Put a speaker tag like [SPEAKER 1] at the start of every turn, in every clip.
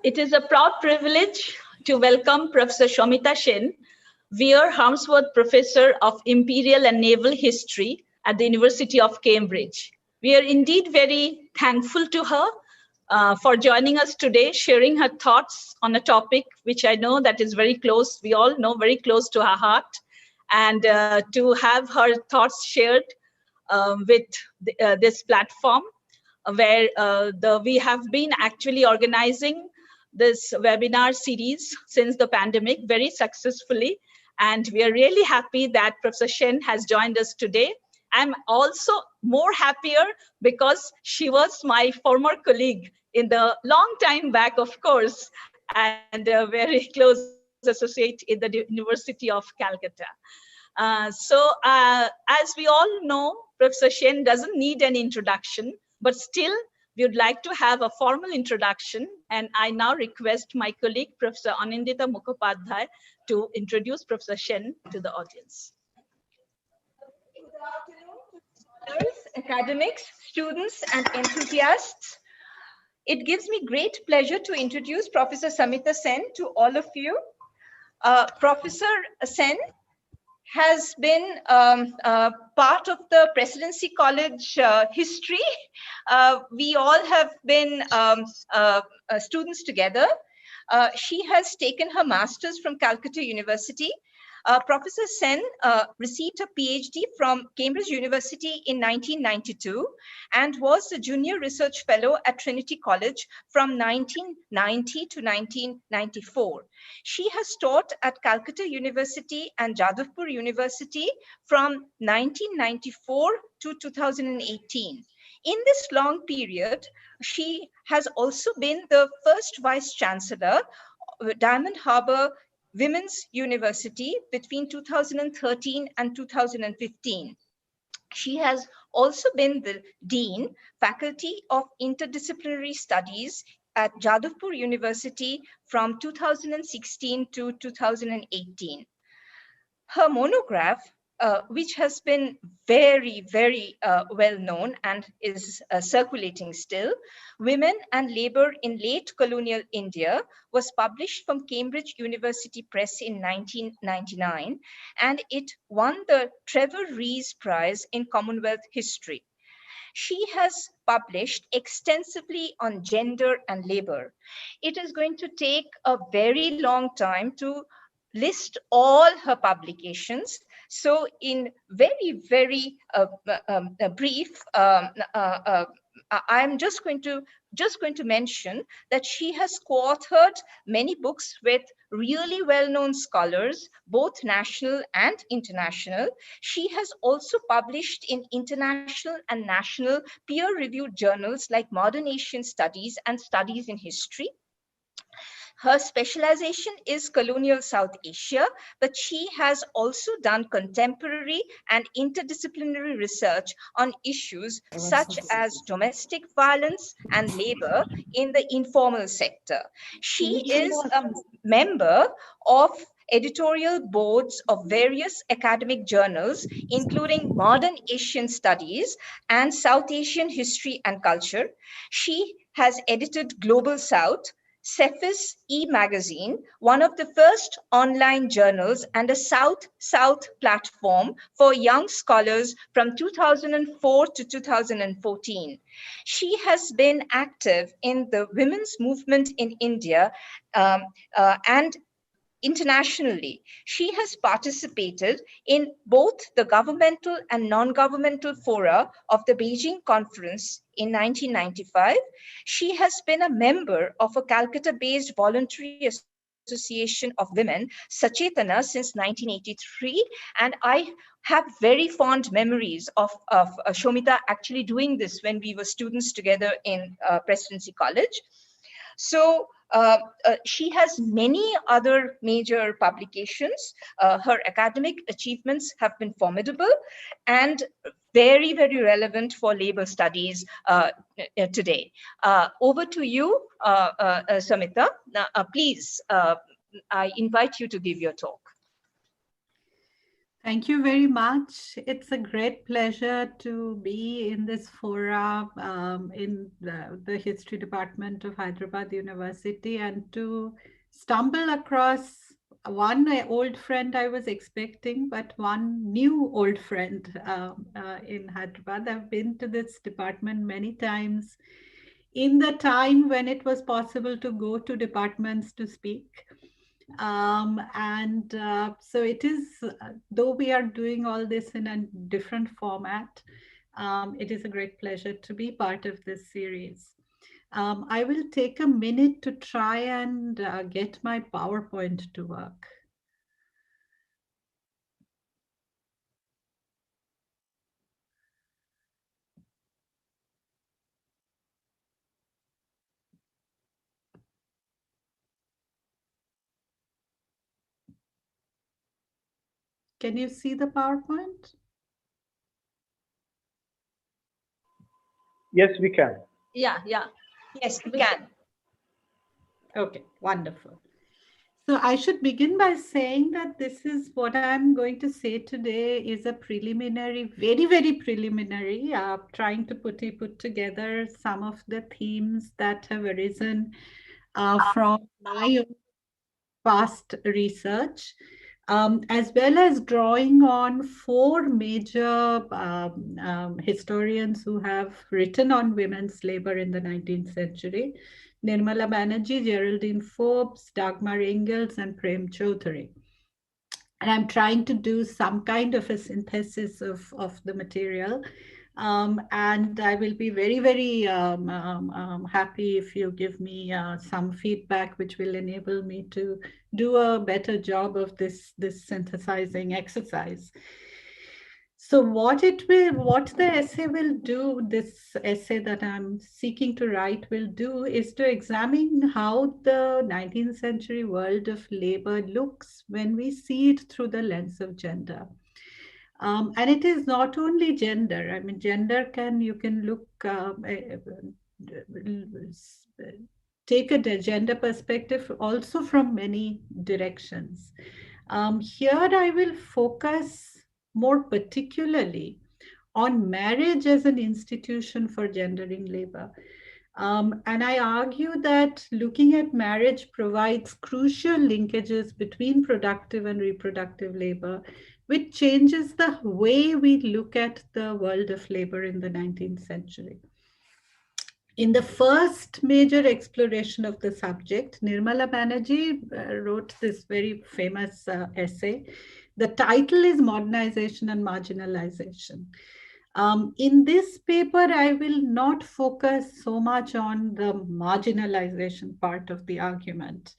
[SPEAKER 1] It is a proud privilege to welcome Professor Samita Sen, Weir Harmsworth Professor of Imperial and Naval History at the University of Cambridge. We are indeed very thankful to her for joining us today, sharing her thoughts on a topic which I know that is very close, we all know, very close to her heart, and to have her thoughts shared with this platform where we have been actually organizing this webinar series since the pandemic very successfully. And we are really happy that Professor Sen has joined us today. I'm also more happier because she was my former colleague in the long time back, of course, and a very close associate in the University of Calcutta. As we all know, Professor Sen doesn't need an introduction, but still we would like to have a formal introduction. And I now request my colleague, Professor Anindita Mukhopadhyay, to introduce Professor Sen to the audience.
[SPEAKER 2] Good afternoon to scholars, academics, students, and enthusiasts. It gives me great pleasure to introduce Professor Samita Sen to all of you. Professor Sen has been part of the Presidency College history. We all have been students together. She has taken her master's from Calcutta University. Professor Sen received a PhD from Cambridge University in 1992 and was a junior research fellow at Trinity College from 1990 to 1994. She has taught at Calcutta University and Jadavpur University from 1994 to 2018. In this long period, she has also been the first Vice Chancellor of Diamond Harbour Women's University between 2013 and 2015. She has also been the Dean, Faculty of Interdisciplinary Studies at Jadavpur University from 2016 to 2018. Her monograph, which has been very, very well known and is circulating still, Women and Labour in Late Colonial India, was published from Cambridge University Press in 1999, and it won the Trevor Rees Prize in Commonwealth History. She has published extensively on gender and labour. It is going to take a very long time to list all her publications. So in very, very brief, I'm just going to mention that she has co-authored many books with really well-known scholars, both national and international. She has also published in international and national peer-reviewed journals like Modern Asian Studies and Studies in History. Her specialization is colonial South Asia, but she has also done contemporary and interdisciplinary research on issues such as domestic violence and labor in the informal sector. She is a member of editorial boards of various academic journals, including Modern Asian Studies and South Asian History and Culture. She has edited Global South, Cephas e-magazine, one of the first online journals and a South-South platform for young scholars from 2004 to 2014. She has been active in the women's movement in India and internationally. She has participated in both the governmental and non-governmental fora of the Beijing Conference in 1995. She has been a member of a Calcutta-based voluntary association of women, Sachetana, since 1983. And I have very fond memories of Samita actually doing this when we were students together in Presidency College. So she has many other major publications. Her academic achievements have been formidable and very, very relevant for labor studies today. Over to you, Samita. Please, I invite you to give your talk.
[SPEAKER 3] Thank you very much. It's a great pleasure to be in this forum in the History Department of Hyderabad University and to stumble across one old friend I was expecting, but one new old friend in Hyderabad. I've been to this department many times in the time when it was possible to go to departments to speak. So it is, though we are doing all this in a different format, it is a great pleasure to be part of this series. I will take a minute to try and get my PowerPoint to work. Can you see the PowerPoint?
[SPEAKER 4] Yes, we can.
[SPEAKER 1] Yeah.
[SPEAKER 2] Yes, we can.
[SPEAKER 3] Okay, wonderful. So I should begin by saying that this is what I'm going to say today is a preliminary, very, very preliminary, trying to put together some of the themes that have arisen from my own past research, as well as drawing on four major historians who have written on women's labor in the 19th century. Nirmala Banerjee, Geraldine Forbes, Dagmar Engels, and Prem Chaudhary. And I'm trying to do some kind of a synthesis of the material. And I will be very, very happy if you give me some feedback, which will enable me to do a better job of this synthesizing exercise. So what the essay will do, this essay that I'm seeking to write will do, is to examine how the 19th century world of labor looks when we see it through the lens of gender. And it is not only gender. I mean, you can look, take a gender perspective also from many directions. Here I will focus more particularly on marriage as an institution for gendering labor. And I argue that looking at marriage provides crucial linkages between productive and reproductive labor, which changes the way we look at the world of labor in the 19th century. In the first major exploration of the subject, Nirmala Banerjee wrote this very famous essay. The title is Modernization and Marginalization. In this paper, I will not focus so much on the marginalization part of the argument.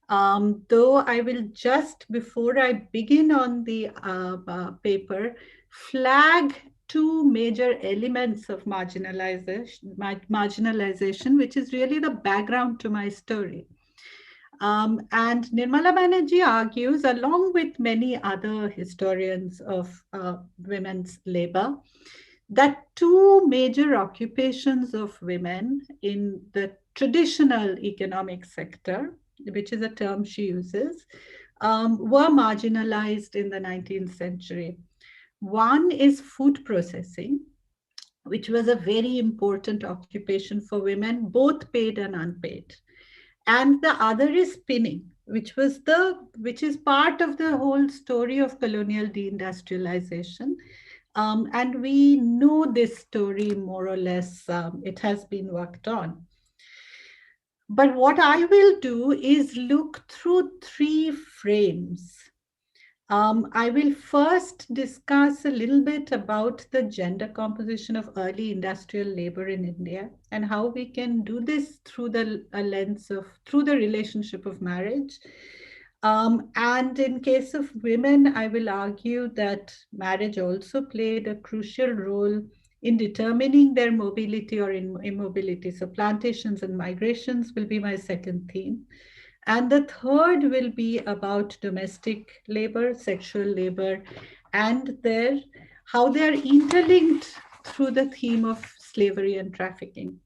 [SPEAKER 3] Though I will just, before I begin on the paper, flag two major elements of marginalization, which is really the background to my story. And Nirmala Banerjee argues, along with many other historians of women's labor, that two major occupations of women in the traditional economic sector, which is a term she uses, were marginalized in the 19th century. One is food processing, which was a very important occupation for women, both paid and unpaid. And the other is spinning, which is part of the whole story of colonial deindustrialization. And we know this story more or less. It has been worked on. But what I will do is look through three frames. I will first discuss a little bit about the gender composition of early industrial labor in India and how we can do this through the relationship of marriage. And in case of women, I will argue that marriage also played a crucial role in determining their mobility or immobility. So plantations and migrations will be my second theme. And the third will be about domestic labor, sexual labor, and how they are interlinked through the theme of slavery and trafficking.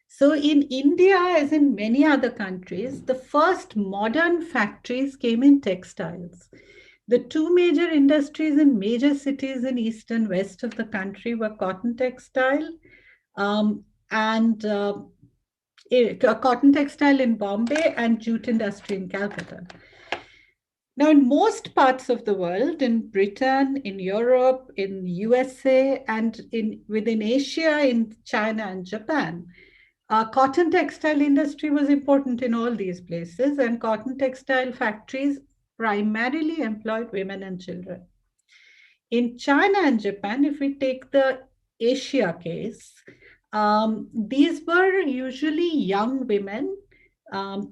[SPEAKER 3] So in India, as in many other countries, the first modern factories came in textiles. The two major industries in major cities in east and west of the country were cotton textile and cotton textile in Bombay and jute industry in Calcutta. Now, in most parts of the world, in Britain, in Europe, in USA, and within Asia, in China and Japan, cotton textile industry was important in all these places, and cotton textile factories primarily employed women and children. In China and Japan, if we take the Asia case, these were usually young women,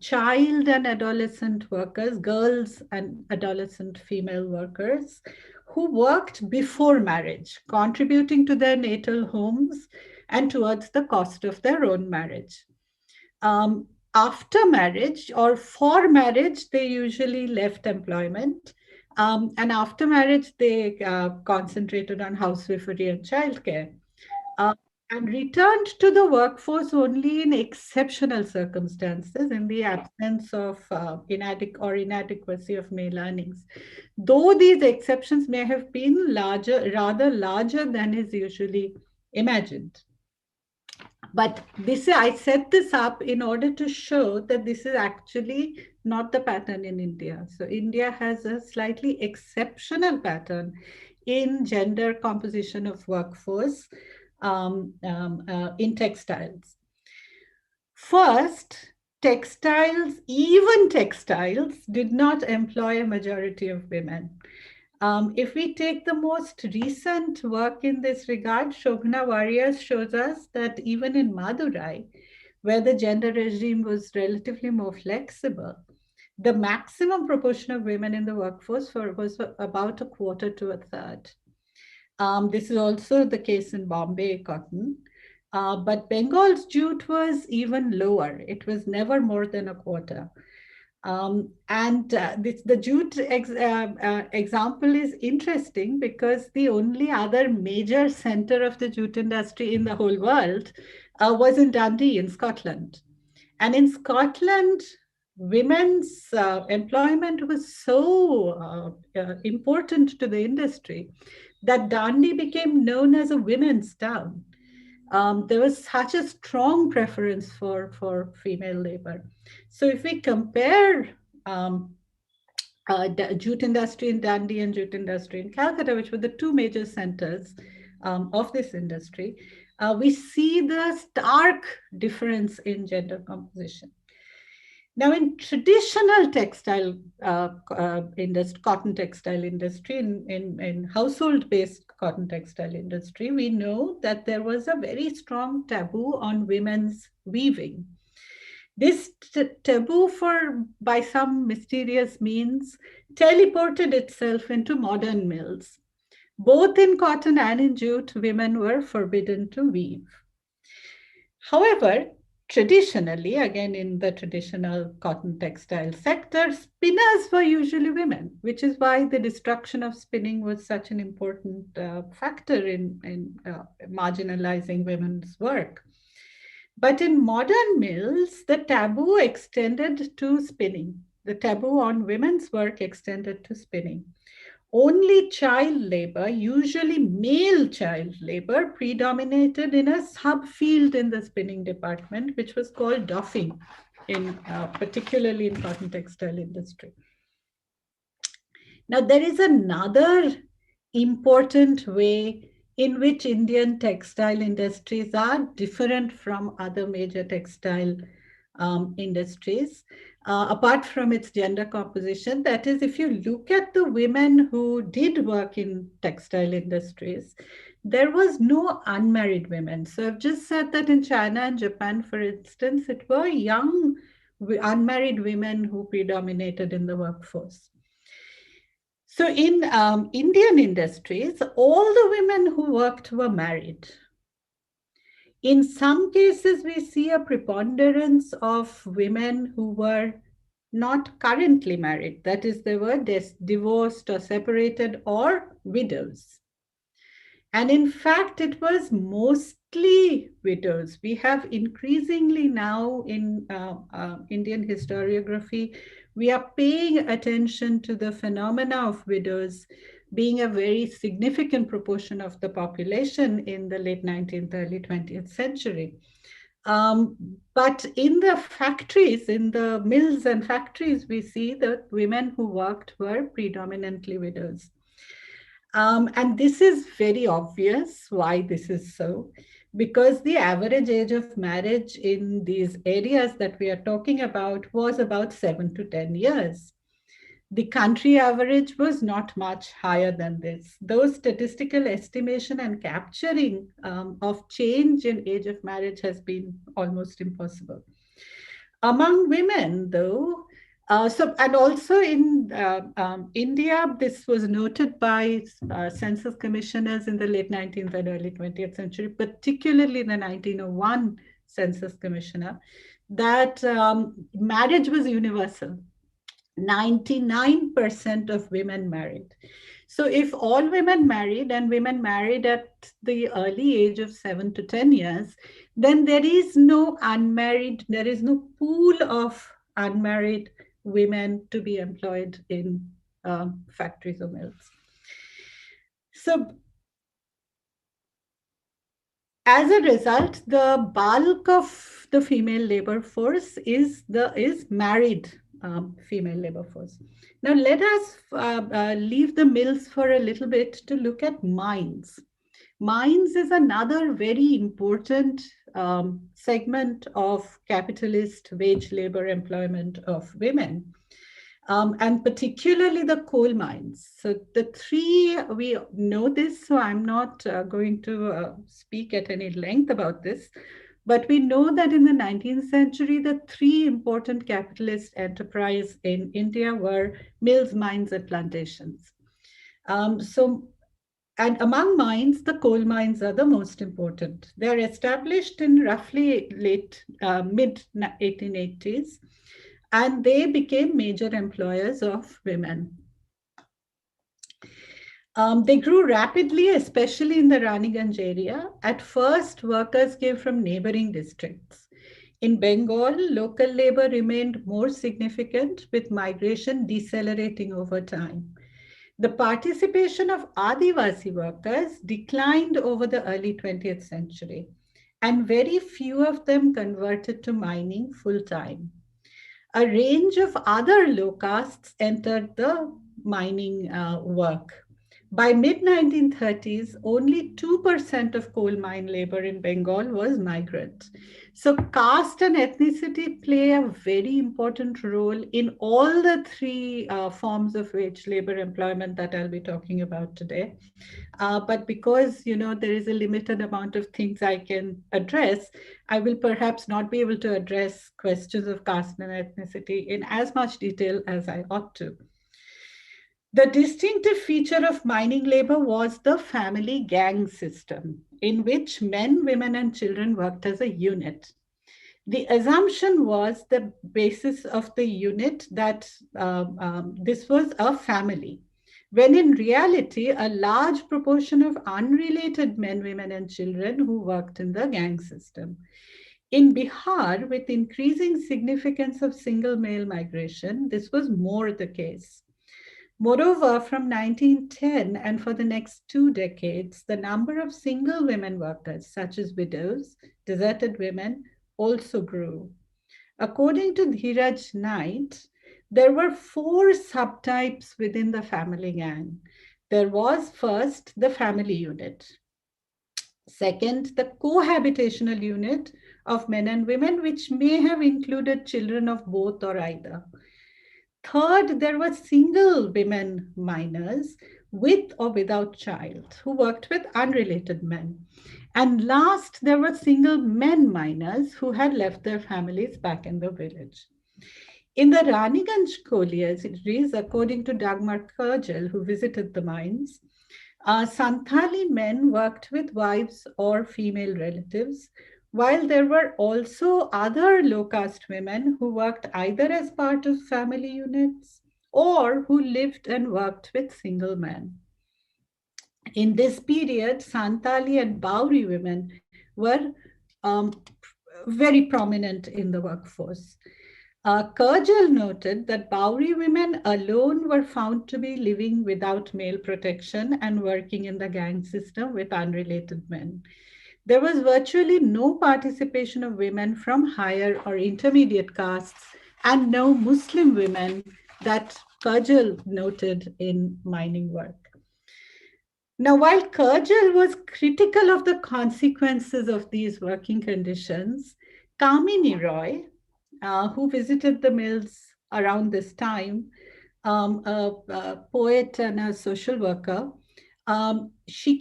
[SPEAKER 3] child and adolescent workers, girls and adolescent female workers who worked before marriage, contributing to their natal homes and towards the cost of their own marriage. After marriage or for marriage, they usually left employment. And after marriage, they concentrated on housewifery and childcare. And returned to the workforce only in exceptional circumstances, in the absence of inadequacy of male earnings. Though these exceptions may have been rather larger than is usually imagined. But I set this up in order to show that this is actually not the pattern in India. So India has a slightly exceptional pattern in gender composition of workforce in textiles. First, even textiles did not employ a majority of women. If we take the most recent work in this regard, Shobhana Warriors shows us that even in Madurai, where the gender regime was relatively more flexible, the maximum proportion of women in the workforce was about a quarter to a third. This is also the case in Bombay cotton, but Bengal's jute was even lower. It was never more than a quarter. The jute example is interesting because the only other major center of the jute industry in the whole world was in Dundee in Scotland. And in Scotland, women's employment was so important to the industry that Dundee became known as a women's town. There was such a strong preference for female labor. So if we compare the jute industry in Dundee and jute industry in Calcutta, which were the two major centers of this industry, we see the stark difference in gender composition. Now, in traditional textile industry, cotton textile industry, in household-based cotton textile industry, we know that there was a very strong taboo on women's weaving. This taboo, by some mysterious means, teleported itself into modern mills. Both in cotton and in jute, women were forbidden to weave. However, traditionally, again in the traditional cotton textile sector, spinners were usually women, which is why the destruction of spinning was such an important factor in marginalizing women's work. But in modern mills, the taboo extended to spinning. The taboo on women's work extended to spinning. Only child labor, usually male child labor, predominated in a subfield in the spinning department, which was called doffing, particularly in cotton textile industry. Now, there is another important way in which Indian textile industries are different from other major textile industries, apart from its gender composition. That is, if you look at the women who did work in textile industries, there was no unmarried women. So I've just said that in China and Japan, for instance, it were young unmarried women who predominated in the workforce. So in Indian industries, all the women who worked were married. In some cases, we see a preponderance of women who were not currently married. That is, they were divorced or separated or widows. And in fact, it was mostly mostly widows. We have increasingly now in Indian historiography, we are paying attention to the phenomena of widows being a very significant proportion of the population in the late 19th, early 20th century. But in the factories, in the mills and factories, we see that women who worked were predominantly widows. And this is very obvious why this is so, because the average age of marriage in these areas that we are talking about was about 7 to 10 years. The country average was not much higher than this. Though statistical estimation and capturing of change in age of marriage has been almost impossible. Among women, though, and also in India, this was noted by census commissioners in the late 19th and early 20th century, particularly the 1901 census commissioner, that marriage was universal. 99% of women married. So if all women married, and women married at the early age of 7 to 10 years, then there is no unmarried, there is no pool of unmarried women to be employed in factories or mills. So as a result, the bulk of the female labor force is married female labor force. Now let us leave the mills for a little bit to look at mines. Mines is another very important segment of capitalist wage labor employment of women. And particularly the coal mines. So the three, we know this, so I'm not going to speak at any length about this, but we know that in the 19th century, the three important capitalist enterprises in India were mills, mines, and plantations. And among mines, the coal mines are the most important. They're established in roughly mid 1880s. And they became major employers of women. They grew rapidly, especially in the Raniganj area. At first, workers came from neighboring districts. In Bengal, local labor remained more significant, with migration decelerating over time. The participation of Adivasi workers declined over the early 20th century, and very few of them converted to mining full-time. A range of other low castes entered the mining work. By mid-1930s, only 2% of coal mine labor in Bengal was migrant. So caste and ethnicity play a very important role in all the three forms of wage labor employment that I'll be talking about today. But because there is a limited amount of things I can address, I will perhaps not be able to address questions of caste and ethnicity in as much detail as I ought to. The distinctive feature of mining labor was the family gang system, in which men, women, and children worked as a unit. The assumption was the basis of the unit that this was a family, when in reality, a large proportion of unrelated men, women, and children who worked in the gang system. In Bihar, with increasing significance of single male migration, this was more the case. Moreover, from 1910 and for the next 2 decades, the number of single women workers, such as widows, deserted women, also grew. According to Dheeraj Knight, there were 4 subtypes within the family gang. There was first the family unit. Second, the cohabitational unit of men and women, which may have included children of both or either. Third, there were single women miners with or without child who worked with unrelated men. And last, there were single men miners who had left their families back in the village. In the Raniganj collieries, according to Dagmar Kurgel, who visited the mines, Santhali men worked with wives or female relatives, while there were also other low-caste women who worked either as part of family units or who lived and worked with single men. In this period, Santali and Bauri women were very prominent in the workforce. Kurjal noted that Bowery women alone were found to be living without male protection and working in the gang system with unrelated men. There was virtually no participation of women from higher or intermediate castes and no Muslim women that Kurjal noted in mining work. Now, while Kurjal was critical of the consequences of these working conditions, Kamini Roy, who visited the mills around this time, a poet and a social worker, she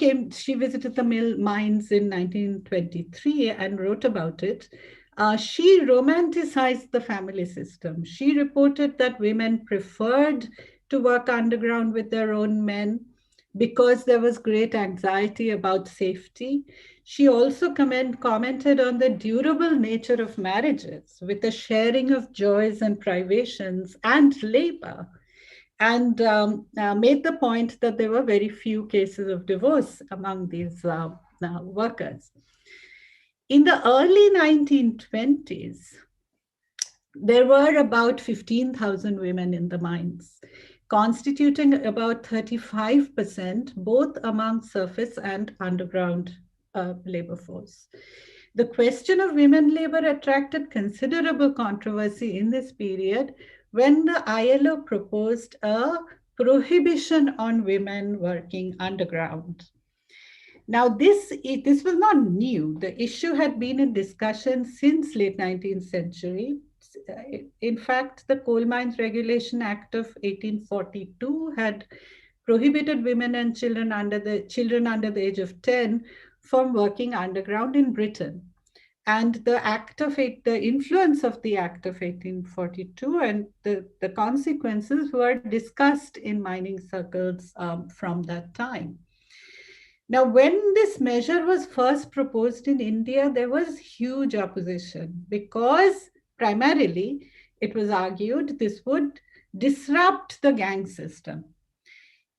[SPEAKER 3] visited the mill mines in 1923 and wrote about it. She romanticized the family system. She reported that women preferred to work underground with their own men because there was great anxiety about safety. She also commented on the durable nature of marriages with the sharing of joys and privations and labor, and made the point that there were very few cases of divorce among these workers. In the early 1920s, there were about 15,000 women in the mines, constituting about 35% both among surface and underground labor force. The question of women labor attracted considerable controversy in this period when the ILO proposed a prohibition on women working underground. Now, this was not new. The issue had been in discussion since late 19th century. In fact, the Coal Mines Regulation Act of 1842 had prohibited women and children under the age of 10 from working underground in Britain. And the influence of the Act of 1842 and the consequences were discussed in mining circles from that time. Now, when this measure was first proposed in India, there was huge opposition because primarily it was argued this would disrupt the gang system.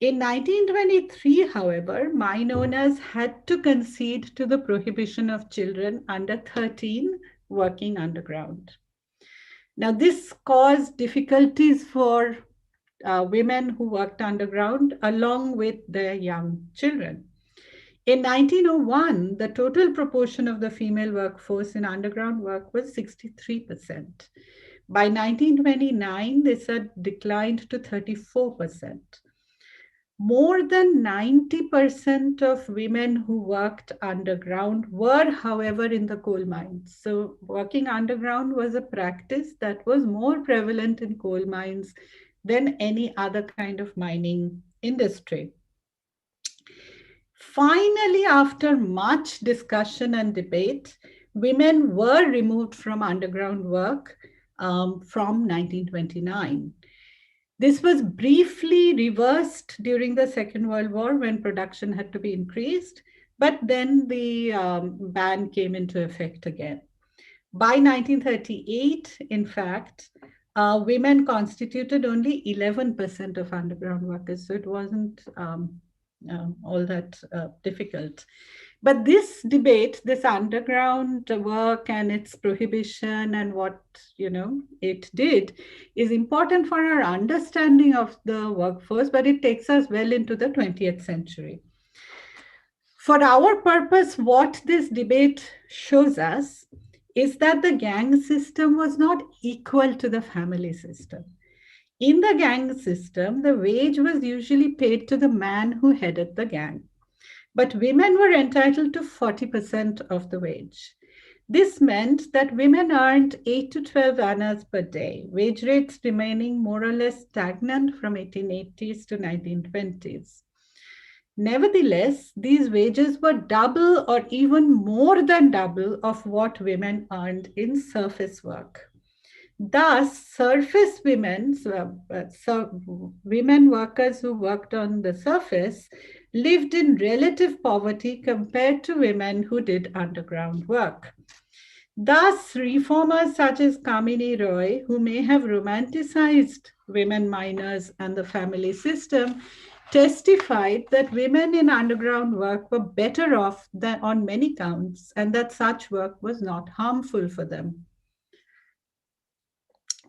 [SPEAKER 3] In 1923, however, mine owners had to concede to the prohibition of children under 13 working underground. Now, this caused difficulties for women who worked underground along with their young children. In 1901, the total proportion of the female workforce in underground work was 63%. By 1929, this had declined to 34%. More than 90% of women who worked underground were, however, in the coal mines. So working underground was a practice that was more prevalent in coal mines than any other kind of mining industry. Finally, after much discussion and debate, women were removed from underground work from 1929. This was briefly reversed during the Second World War when production had to be increased, but then the ban came into effect again. By 1938, in fact, women constituted only 11% of underground workers, so it wasn't all that difficult. But this debate, this underground work and its prohibition and what it did is important for our understanding of the workforce, but it takes us well into the 20th century. For our purpose, what this debate shows us is that the gang system was not equal to the family system. In the gang system, the wage was usually paid to the man who headed the gang. But women were entitled to 40% of the wage. This meant that women earned 8 to 12 annas per day, wage rates remaining more or less stagnant from 1880s to 1920s. Nevertheless, these wages were double or even more than double of what women earned in surface work. Thus, surface women, women workers who worked on the surface, lived in relative poverty compared to women who did underground work. Thus, reformers such as Kamini Roy, who may have romanticized women miners and the family system, testified that women in underground work were better off than on many counts, and that such work was not harmful for them.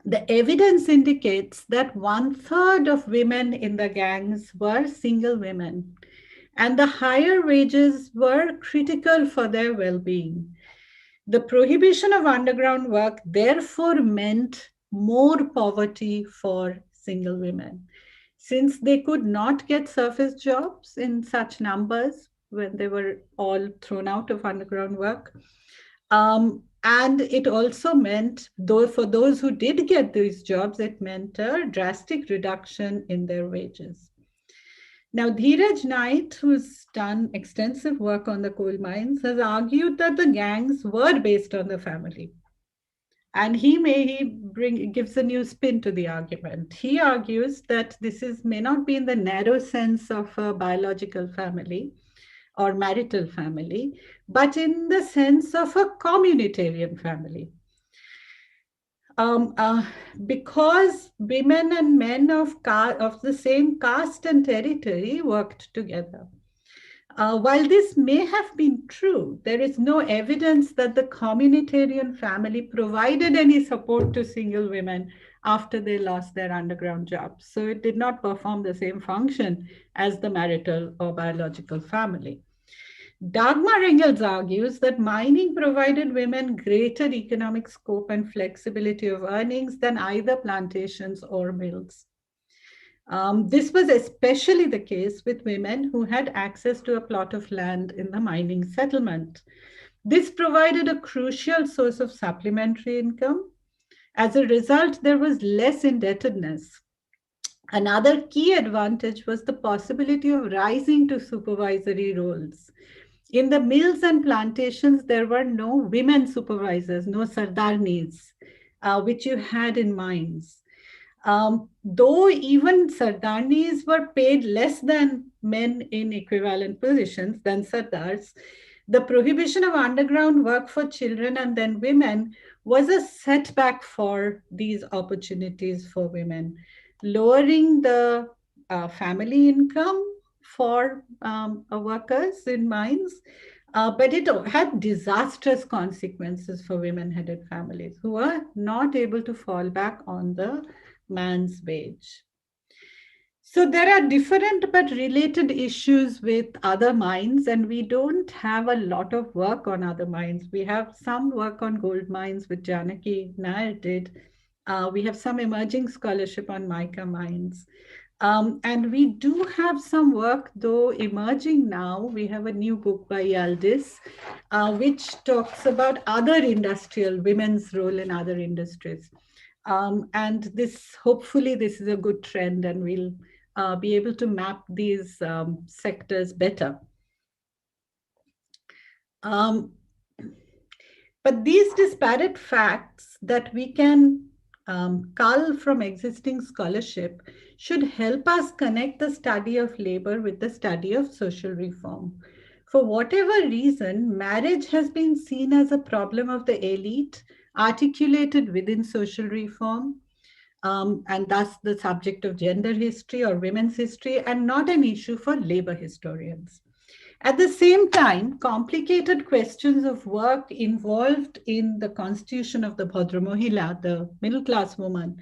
[SPEAKER 3] The evidence indicates that 1/3 of women in the gangs were single women, and the higher wages were critical for their well-being. The prohibition of underground work therefore meant more poverty for single women. Since they could not get surface jobs in such numbers when they were all thrown out of underground work, and it also meant, though for those who did get these jobs, it meant a drastic reduction in their wages. Now, Dheeraj Naik, who's done extensive work on the coal mines, has argued that the gangs were based on the family. And he gives a new spin to the argument. He argues that this may not be in the narrow sense of a biological family or marital family, but in the sense of a communitarian family. Because women and men of the same caste and territory worked together. While this may have been true, there is no evidence that the communitarian family provided any support to single women after they lost their underground jobs. So it did not perform the same function as the marital or biological family. Dagmar Engels argues that mining provided women greater economic scope and flexibility of earnings than either plantations or mills. This was especially the case with women who had access to a plot of land in the mining settlement. This provided a crucial source of supplementary income. As a result, there was less indebtedness. Another key advantage was the possibility of rising to supervisory roles. In the mills and plantations, there were no women supervisors, no sardarnis, which you had in mines. Though even sardarnis were paid less than men in equivalent positions than sardars, the prohibition of underground work for children and then women was a setback for these opportunities for women, lowering the family income for workers in mines, but it had disastrous consequences for women-headed families who were not able to fall back on the man's wage. So there are different but related issues with other mines, and we don't have a lot of work on other mines. We have some work on gold mines, which Janaki Nair did. We have some emerging scholarship on mica mines. And we do have some work, though, emerging now. We have a new book by Yaldis, which talks about other women's role in other industries. And hopefully this is a good trend, and we'll be able to map these sectors better. But these disparate facts that we can cull from existing scholarship should help us connect the study of labor with the study of social reform. For whatever reason, marriage has been seen as a problem of the elite, articulated within social reform, and thus the subject of gender history or women's history, and not an issue for labor historians. At the same time, complicated questions of work involved in the constitution of the Bhadra Mohila, the middle-class woman,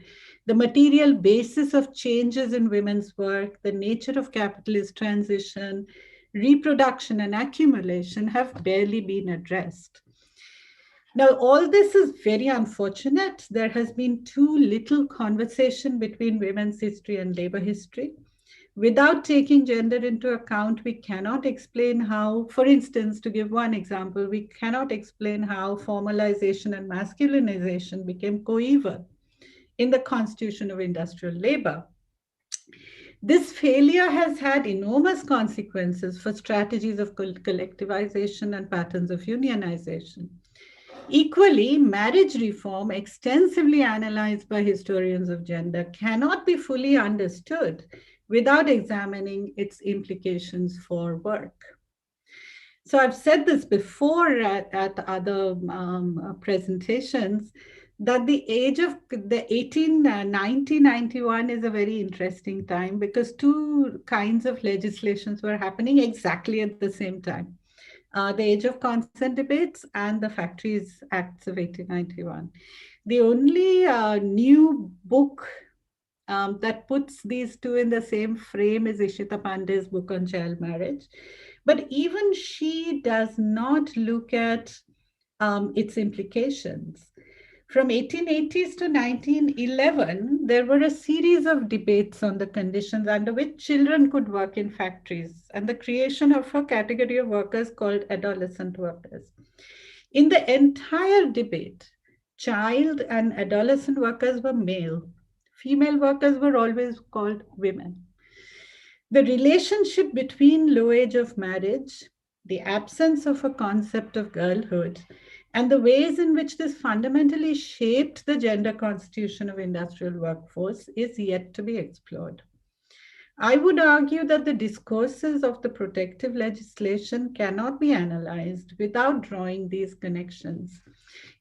[SPEAKER 3] the material basis of changes in women's work, the nature of capitalist transition, reproduction and accumulation have barely been addressed. Now, all this is very unfortunate. There has been too little conversation between women's history and labor history. Without taking gender into account, we cannot explain how, for instance, to give one example, we cannot explain how formalization and masculinization became coeval in the constitution of industrial labor. This failure has had enormous consequences for strategies of collectivization and patterns of unionization. Equally, marriage reform, extensively analyzed by historians of gender, cannot be fully understood without examining its implications for work. So I've said this before at other presentations, that the age of the 1991 is a very interesting time because two kinds of legislations were happening exactly at the same time. The age of consent debates and the Factories Acts of 1891. The only new book that puts these two in the same frame is Ishita Pandey's book on child marriage. But even she does not look at its implications. From 1880s to 1911, there were a series of debates on the conditions under which children could work in factories and the creation of a category of workers called adolescent workers. In the entire debate, child and adolescent workers were male. Female workers were always called women. The relationship between low age of marriage, the absence of a concept of girlhood, and the ways in which this fundamentally shaped the gender constitution of industrial workforce is yet to be explored. I would argue that the discourses of the protective legislation cannot be analyzed without drawing these connections.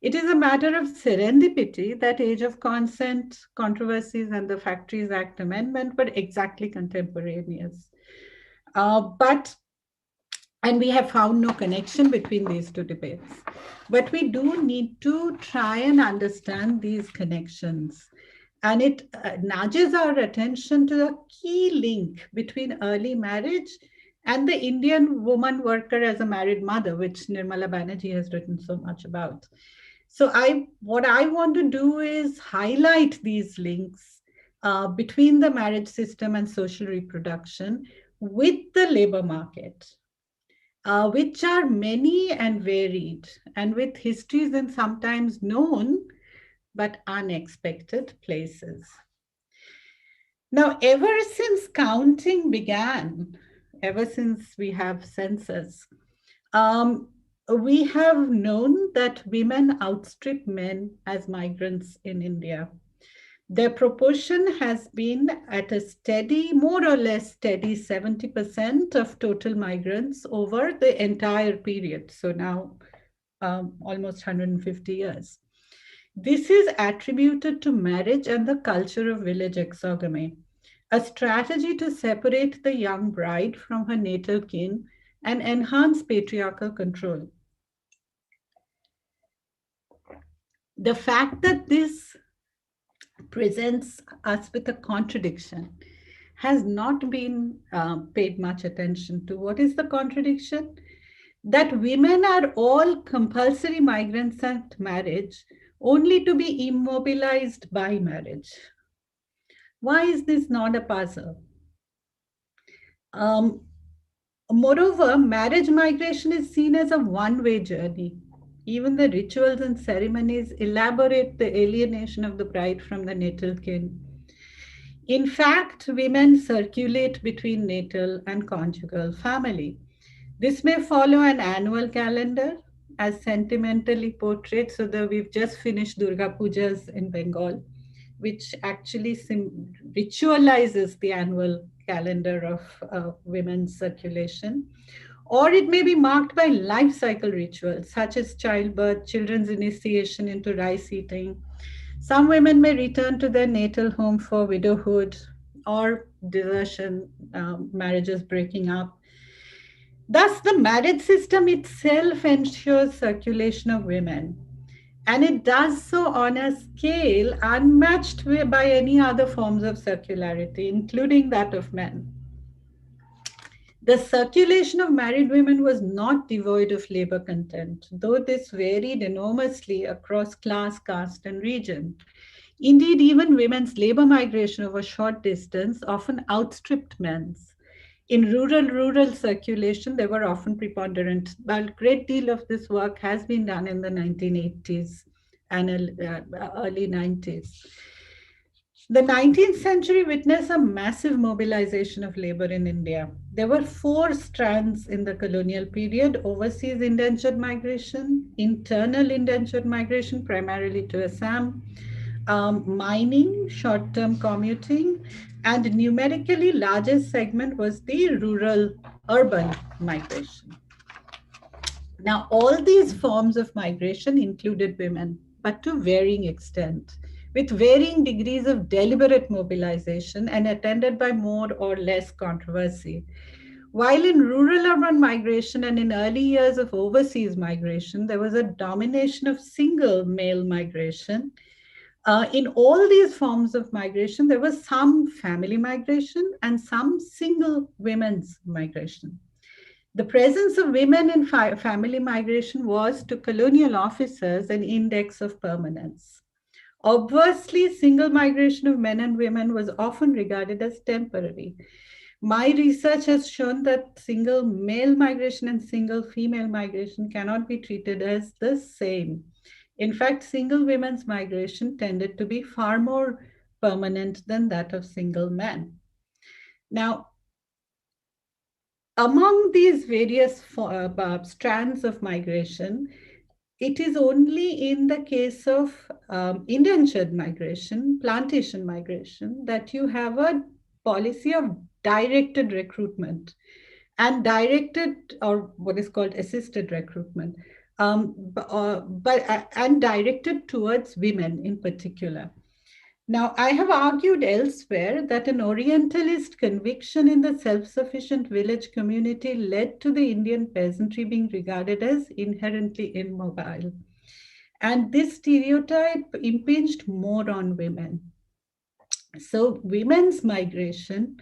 [SPEAKER 3] It is a matter of serendipity that age of consent controversies and the Factories Act amendment were exactly contemporaneous. And we have found no connection between these two debates. But we do need to try and understand these connections. And it nudges our attention to the key link between early marriage and the Indian woman worker as a married mother, which Nirmala Banerjee has written so much about. So what I want to do is highlight these links between the marriage system and social reproduction with the labor market. Which are many and varied, and with histories in sometimes known but unexpected places. Now, ever since counting began, ever since we have census, we have known that women outstrip men as migrants in India. Their proportion has been at a steady, more or less steady 70% of total migrants over the entire period. So now almost 150 years. This is attributed to marriage and the culture of village exogamy, a strategy to separate the young bride from her natal kin and enhance patriarchal control. The fact that this presents us with a contradiction has not been paid much attention to. What is the contradiction? That women are all compulsory migrants at marriage, only to be immobilized by marriage. Why is this not a puzzle? Moreover, marriage migration is seen as a one-way journey. Even the rituals and ceremonies elaborate the alienation of the bride from the natal kin. In fact, women circulate between natal and conjugal family. This may follow an annual calendar as sentimentally portrayed. So that we've just finished Durga Pujas in Bengal, which actually ritualizes the annual calendar of women's circulation. Or it may be marked by life cycle rituals, such as childbirth, children's initiation into rice eating. Some women may return to their natal home for widowhood or desertion, marriages breaking up. Thus, the marriage system itself ensures circulation of women. And it does so on a scale unmatched by any other forms of circularity, including that of men. The circulation of married women was not devoid of labor content, though this varied enormously across class, caste, and region. Indeed, even women's labor migration over short distance often outstripped men's. In rural circulation, they were often preponderant. But a great deal of this work has been done in the 1980s and early 90s. The 19th century witnessed a massive mobilization of labor in India. There were 4 strands in the colonial period: overseas indentured migration, internal indentured migration, primarily to Assam, mining, short-term commuting, and numerically largest segment was the rural-urban migration. Now, all these forms of migration included women. but to varying extent, with varying degrees of deliberate mobilization and attended by more or less controversy. While in rural urban migration and in early years of overseas migration, there was a domination of single male migration. In all these forms of migration, there was some family migration and some single women's migration. The presence of women in family migration was to colonial officers an index of permanence. Obviously, single migration of men and women was often regarded as temporary. My research has shown that single male migration and single female migration cannot be treated as the same. In fact, single women's migration tended to be far more permanent than that of single men. Now, among these various strands of migration, it is only in the case of indentured migration, plantation migration, that you have a policy of directed recruitment and directed, or what is called assisted recruitment, and directed towards women in particular. Now, I have argued elsewhere that an Orientalist conviction in the self-sufficient village community led to the Indian peasantry being regarded as inherently immobile. And this stereotype impinged more on women. So women's migration,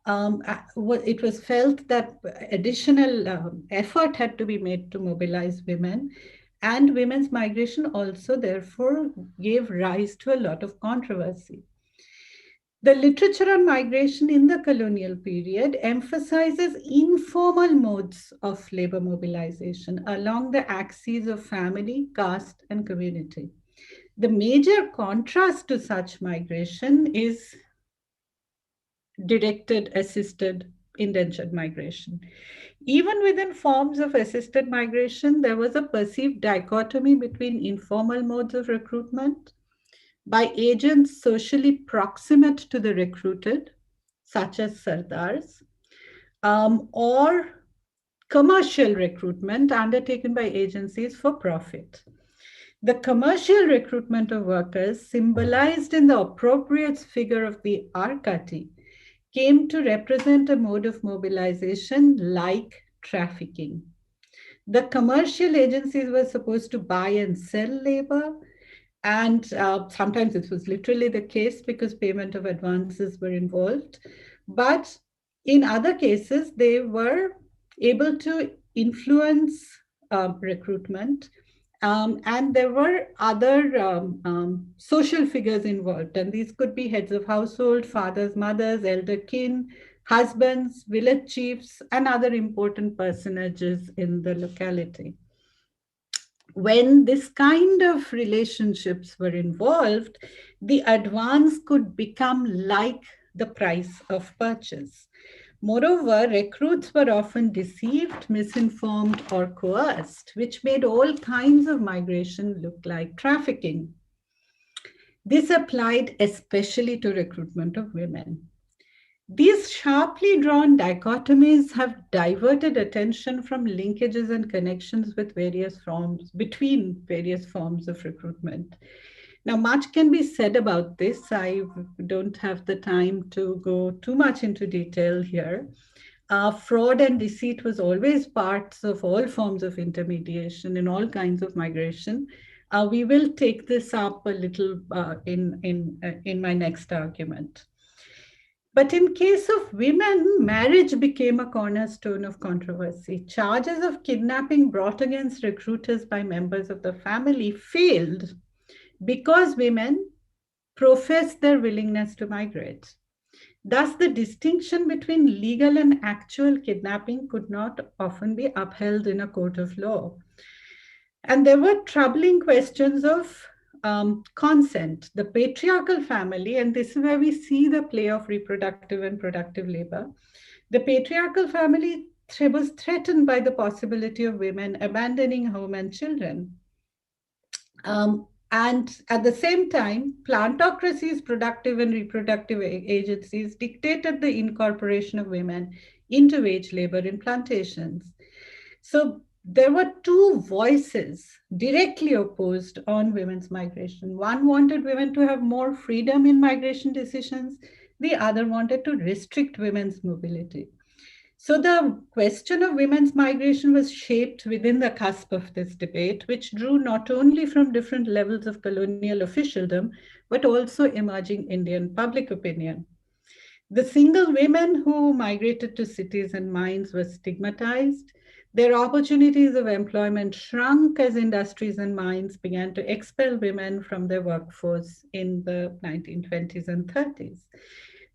[SPEAKER 3] it was felt that additional effort had to be made to mobilize women. And women's migration also, therefore, gave rise to a lot of controversy. The literature on migration in the colonial period emphasizes informal modes of labor mobilization along the axes of family, caste, and community. The major contrast to such migration is directed, assisted, indentured migration. Even within forms of assisted migration, there was a perceived dichotomy between informal modes of recruitment by agents socially proximate to the recruited, such as sardars, or commercial recruitment undertaken by agencies for profit. The commercial recruitment of workers, symbolized in the appropriate figure of the arkati, came to represent a mode of mobilization like trafficking. The commercial agencies were supposed to buy and sell labor, and sometimes it was literally the case because payment of advances were involved. But in other cases, they were able to influence recruitment. And there were other social figures involved. And these could be heads of household, fathers, mothers, elder kin, husbands, village chiefs, and other important personages in the locality. When this kind of relationships were involved, the advance could become like the price of purchase. Moreover, recruits were often deceived, misinformed, or coerced, which made all kinds of migration look like trafficking. This applied especially to recruitment of women. These sharply drawn dichotomies have diverted attention from linkages and connections with between various forms of recruitment. Now, much can be said about this. I don't have the time to go too much into detail here. Fraud and deceit was always parts of all forms of intermediation in all kinds of migration. We will take this up a little in my next argument. But in case of women, marriage became a cornerstone of controversy. Charges of kidnapping brought against recruiters by members of the family failed because women professed their willingness to migrate. Thus, the distinction between legal and actual kidnapping could not often be upheld in a court of law. And there were troubling questions of consent. The patriarchal family, and this is where we see the play of reproductive and productive labor. The patriarchal family was threatened by the possibility of women abandoning home and children. And at the same time, plantocracy's productive and reproductive agencies dictated the incorporation of women into wage labor in plantations. So there were two voices directly opposed on women's migration. One wanted women to have more freedom in migration decisions. The other wanted to restrict women's mobility. So the question of women's migration was shaped within the cusp of this debate, which drew not only from different levels of colonial officialdom, but also emerging Indian public opinion. The single women who migrated to cities and mines were stigmatized. Their opportunities of employment shrunk as industries and mines began to expel women from their workforce in the 1920s and 30s.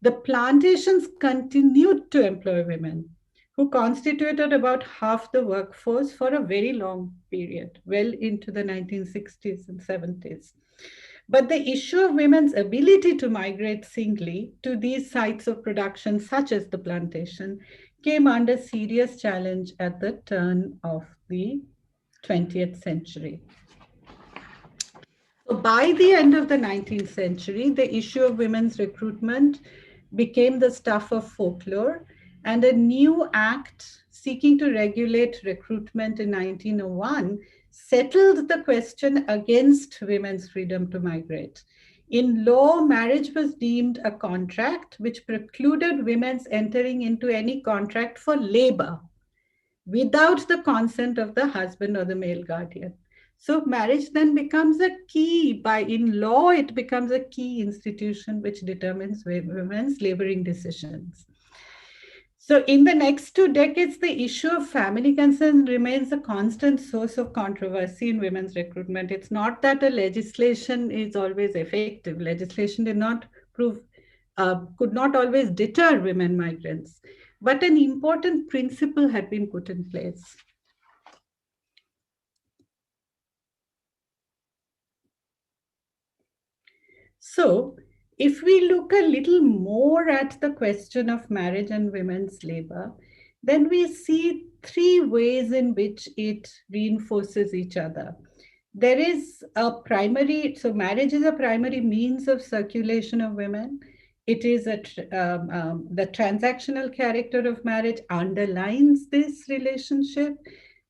[SPEAKER 3] The plantations continued to employ women, who constituted about half the workforce for a very long period, well into the 1960s and 70s. But the issue of women's ability to migrate singly to these sites of production, such as the plantation, came under serious challenge at the turn of the 20th century. So by the end of the 19th century, the issue of women's recruitment became the stuff of folklore, and a new act seeking to regulate recruitment in 1901 settled the question against women's freedom to migrate. In law, marriage was deemed a contract which precluded women's entering into any contract for labor without the consent of the husband or the male guardian. So marriage then becomes a key, in law, it becomes a key institution which determines women's laboring decisions. So in the next 2 decades, the issue of family consent remains a constant source of controversy in women's recruitment. It's not that a legislation is always effective. Legislation did not could not always deter women migrants, but an important principle had been put in place. So, if we look a little more at the question of marriage and women's labor, then we see 3 ways in which it reinforces each other. There is a primary, so marriage is a primary means of circulation of women. It is the transactional character of marriage underlines this relationship,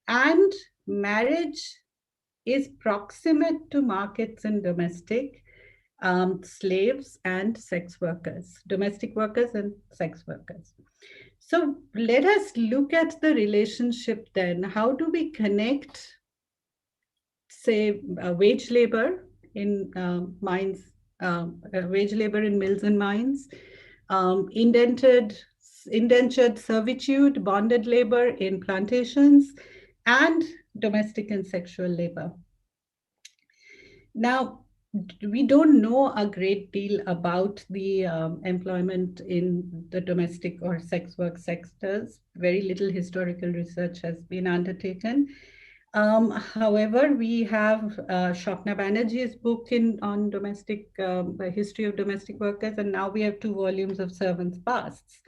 [SPEAKER 3] and marriage is proximate to markets and domestic slaves and sex workers, domestic workers and sex workers. So let us look at the relationship then. How do we connect, say, wage labor in mines, wage labor in mills and mines, indentured servitude, bonded labor in plantations, and domestic and sexual labor? Now, we don't know a great deal about the employment in the domestic or sex work sectors. Very little historical research has been undertaken. However, we have Shopna Banerjee's book on domestic history of domestic workers, and now we have 2 volumes of servants' pasts.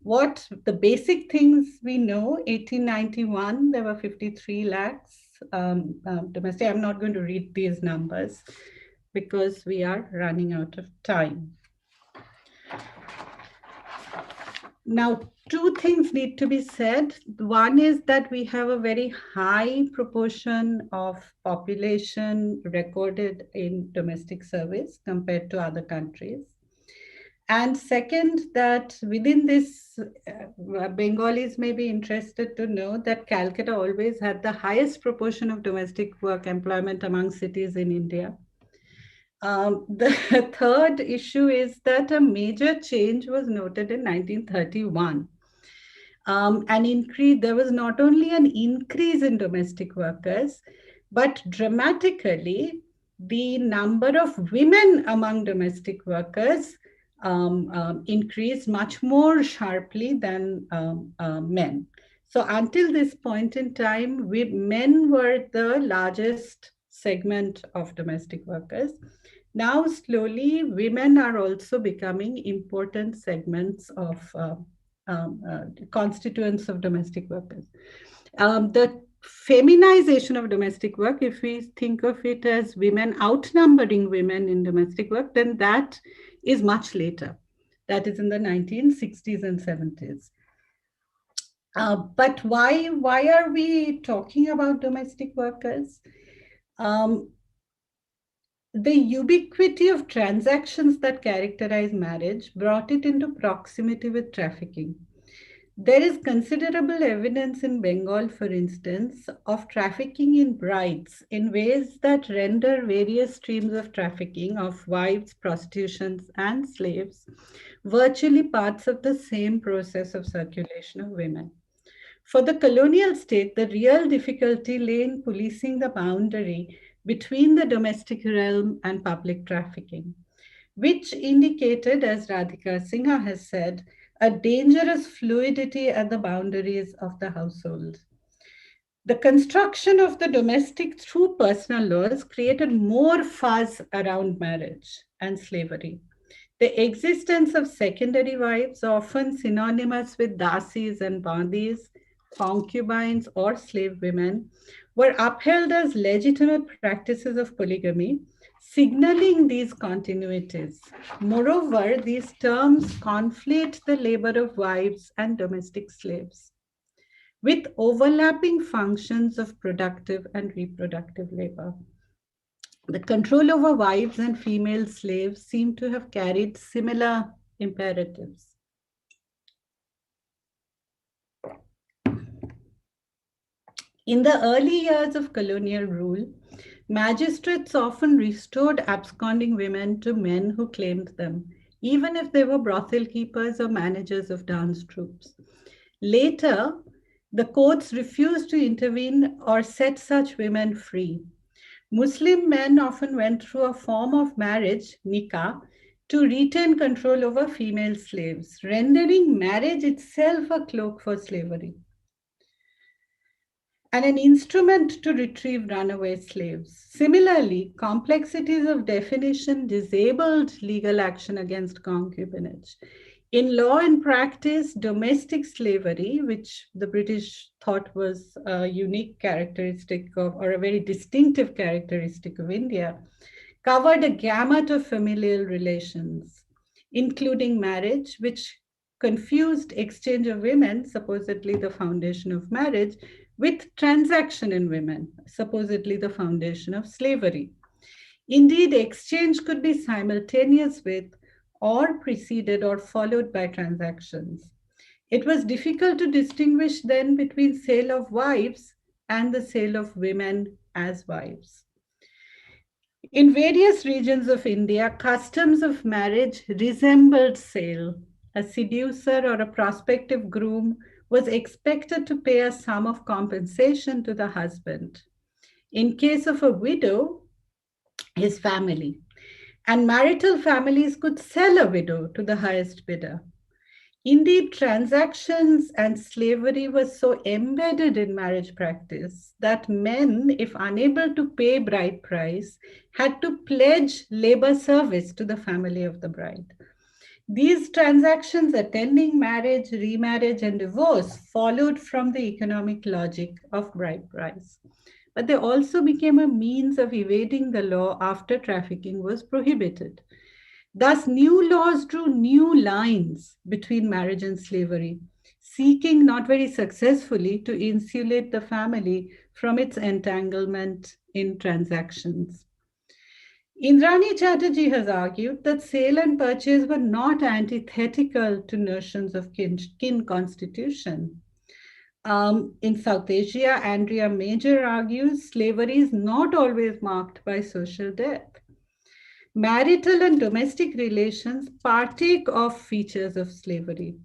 [SPEAKER 3] What the basic things we know: 1891, there were 53 lakhs domestic. I'm not going to read these numbers because we are running out of time. Now, 2 things need to be said. One is that we have a very high proportion of population recorded in domestic service compared to other countries. And second, that within this, Bengalis may be interested to know that Calcutta always had the highest proportion of domestic work employment among cities in India. The third issue is that a major change was noted in 1931. There was not only an increase in domestic workers, but dramatically, the number of women among domestic workers increased much more sharply than men. So until this point in time, men were the largest segment of domestic workers. Now, slowly, women are also becoming important segments of constituents of domestic workers. The feminization of domestic work, if we think of it as women outnumbering women in domestic work, then that is much later. That is in the 1960s and 70s. But why are we talking about domestic workers? The ubiquity of transactions that characterize marriage brought it into proximity with trafficking. There is considerable evidence in Bengal, for instance, of trafficking in brides in ways that render various streams of trafficking of wives, prostitutions, and slaves virtually parts of the same process of circulation of women. For the colonial state, the real difficulty lay in policing the boundary between the domestic realm and public trafficking, which indicated, as Radhika Singha has said, a dangerous fluidity at the boundaries of the household. The construction of the domestic through personal laws created more fuzz around marriage and slavery. The existence of secondary wives, often synonymous with dasis and bandis, concubines, or slave women, were upheld as legitimate practices of polygamy, signaling these continuities. Moreover, these terms conflate the labor of wives and domestic slaves with overlapping functions of productive and reproductive labor. The control over wives and female slaves seem to have carried similar imperatives. In the early years of colonial rule, magistrates often restored absconding women to men who claimed them, even if they were brothel keepers or managers of dance troupes. Later, the courts refused to intervene or set such women free. Muslim men often went through a form of marriage, nikah, to retain control over female slaves, rendering marriage itself a cloak for slavery and an instrument to retrieve runaway slaves. Similarly, complexities of definition disabled legal action against concubinage. In law and practice, domestic slavery, which the British thought was a unique characteristic of, or a very distinctive characteristic of India, covered a gamut of familial relations, including marriage, which confused exchange of women, supposedly the foundation of marriage, with transaction in women, supposedly the foundation of slavery. Indeed, exchange could be simultaneous with or preceded or followed by transactions. It was difficult to distinguish then between sale of wives and the sale of women as wives. In various regions of India, customs of marriage resembled sale. A seducer or a prospective groom was expected to pay a sum of compensation to the husband. In case of a widow, his family. And marital families could sell a widow to the highest bidder. Indeed, transactions and slavery were so embedded in marriage practice that men, if unable to pay bride price, had to pledge labor service to the family of the bride. These transactions attending marriage, remarriage, and divorce followed from the economic logic of bride price. But they also became a means of evading the law after trafficking was prohibited. Thus, new laws drew new lines between marriage and slavery, seeking not very successfully to insulate the family from its entanglement in transactions. Indrani Chatterjee has argued that sale and purchase were not antithetical to notions of kin constitution. In South Asia, Andrea Major argues slavery is not always marked by social death. Marital and domestic relations partake of features of slavery.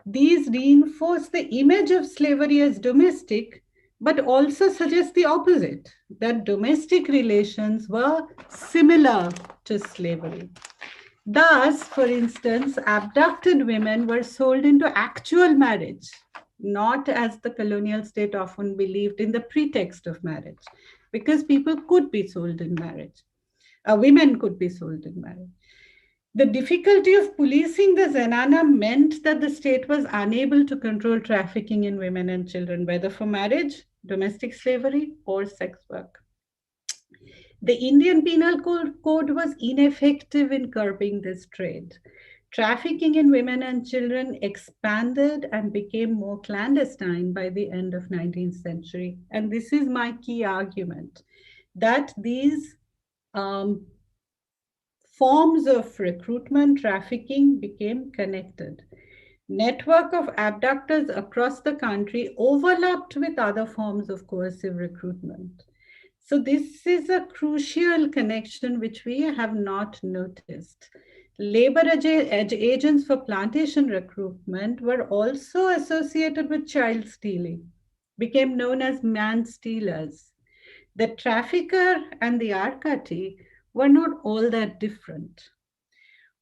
[SPEAKER 3] These reinforce the image of slavery as domestic, but also suggest the opposite, that domestic relations were similar to slavery. Thus, for instance, abducted women were sold into actual marriage, not as the colonial state often believed in the pretext of marriage, because people could be sold in marriage. Women could be sold in marriage. The difficulty of policing the zenana meant that the state was unable to control trafficking in women and children, whether for marriage, domestic slavery, or sex work. The Indian Penal Code was ineffective in curbing this trade. Trafficking in women and children expanded and became more clandestine by the end of 19th century. And this is my key argument, that these forms of recruitment, trafficking became connected. Network of abductors across the country overlapped with other forms of coercive recruitment. So this is a crucial connection which we have not noticed. Labor agents for plantation recruitment were also associated with child stealing, became known as man stealers. The trafficker and the archati were not all that different.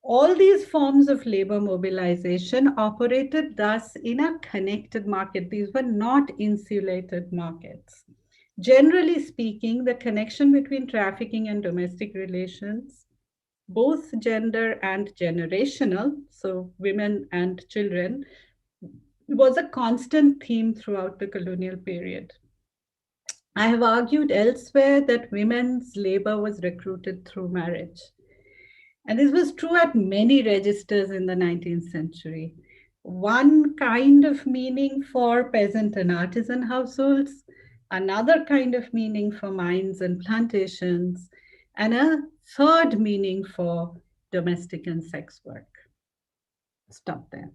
[SPEAKER 3] All these forms of labor mobilization operated thus in a connected market. These were not insulated markets. Generally speaking, the connection between trafficking and domestic relations, both gender and generational, so women and children, was a constant theme throughout the colonial period. I have argued elsewhere that women's labor was recruited through marriage. And this was true at many registers in the 19th century. One kind of meaning for peasant and artisan households, another kind of meaning for mines and plantations, and a third meaning for domestic and sex work. Stop there.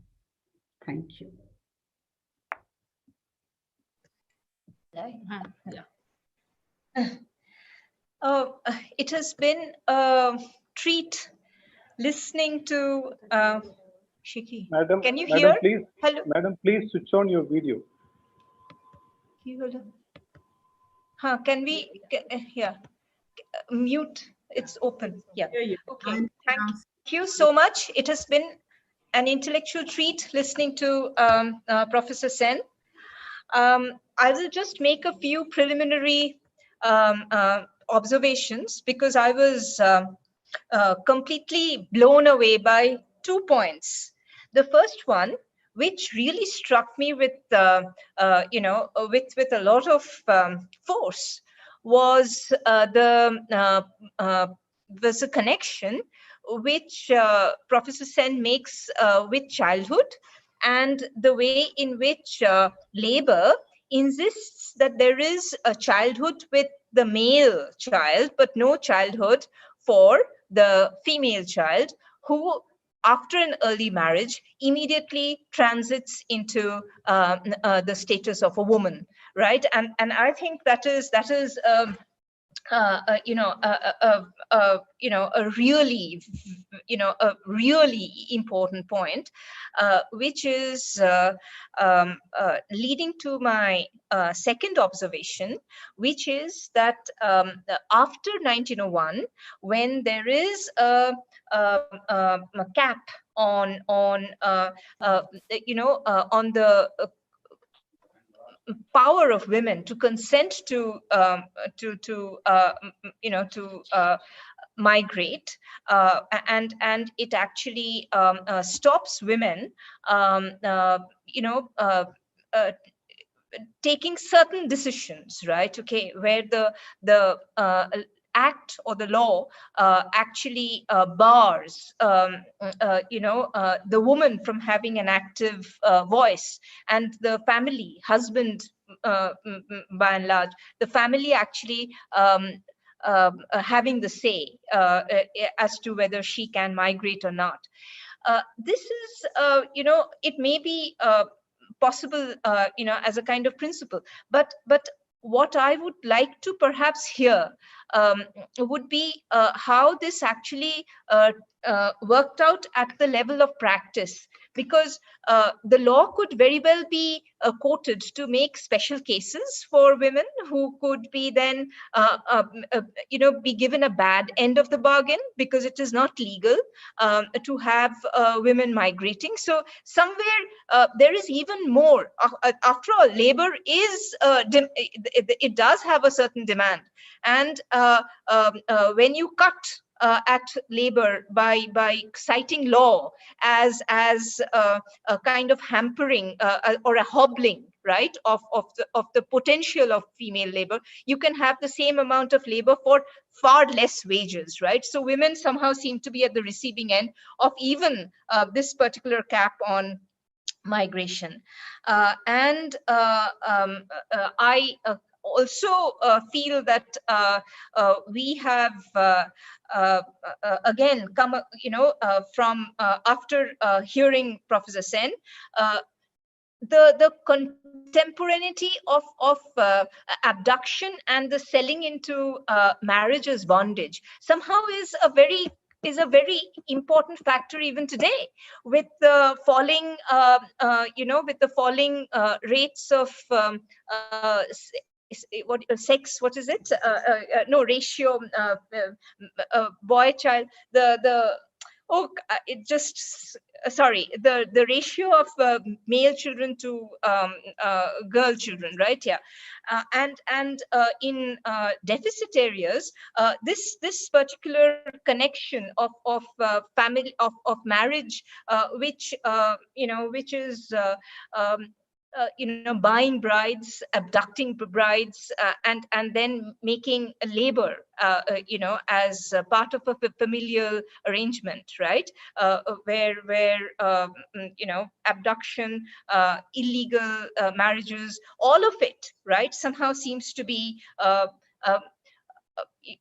[SPEAKER 3] Thank you.
[SPEAKER 2] It has been a treat listening to Shiki.
[SPEAKER 4] Madam,
[SPEAKER 2] can you
[SPEAKER 4] madam,
[SPEAKER 2] hear?
[SPEAKER 4] Please,
[SPEAKER 2] Hello.
[SPEAKER 4] Madam, please switch on your video.
[SPEAKER 2] Can we here mute? It's open. Yeah. Okay. Thank you so much. It has been an intellectual treat listening to Professor Sen. I will just make a few preliminary observations because I was completely blown away by 2 points. The first one, which really struck me with with a lot of force, was there's a connection which Professor Sen makes with childhood and the way in which labor insists that there is a childhood with the male child, but no childhood for the female child, who after an early marriage immediately transits into the status of a woman, right? And I think that is a really important point, which is leading to my second observation, which is that after 1901, when there is a cap on the power of women to consent to migrate, and it actually stops women taking certain decisions, right? Okay, where the act or the law actually bars the woman from having an active voice, and the family, husband by and large, the family actually having the say as to whether she can migrate or not. This is it may be possible as a kind of principle, but what I would like to perhaps hear would be how this actually worked out at the level of practice, because the law could very well be quoted to make special cases for women who could be then be given a bad end of the bargain because it is not legal to have women migrating. So somewhere there is even more. After all, labor is it does have a certain demand, and when you cut at labor by citing law as a kind of hampering or a hobbling, right, of the potential of female labor, you can have the same amount of labor for far less wages, right? So women somehow seem to be at the receiving end of even this particular cap on migration. I also feel that we have again come, from after hearing Professor Sen, the contemporaneity of abduction and the selling into marriage as bondage somehow is a very important factor even today, with the falling with the falling rates of what is it, no ratio, boy child, it just sorry, the ratio of male children to girl children, right? Yeah. And in deficit areas, this particular connection of family, of marriage, which which is buying brides, abducting brides, and then making labor, as part of a familial arrangement, right? Where abduction, illegal marriages, all of it, right, somehow seems to be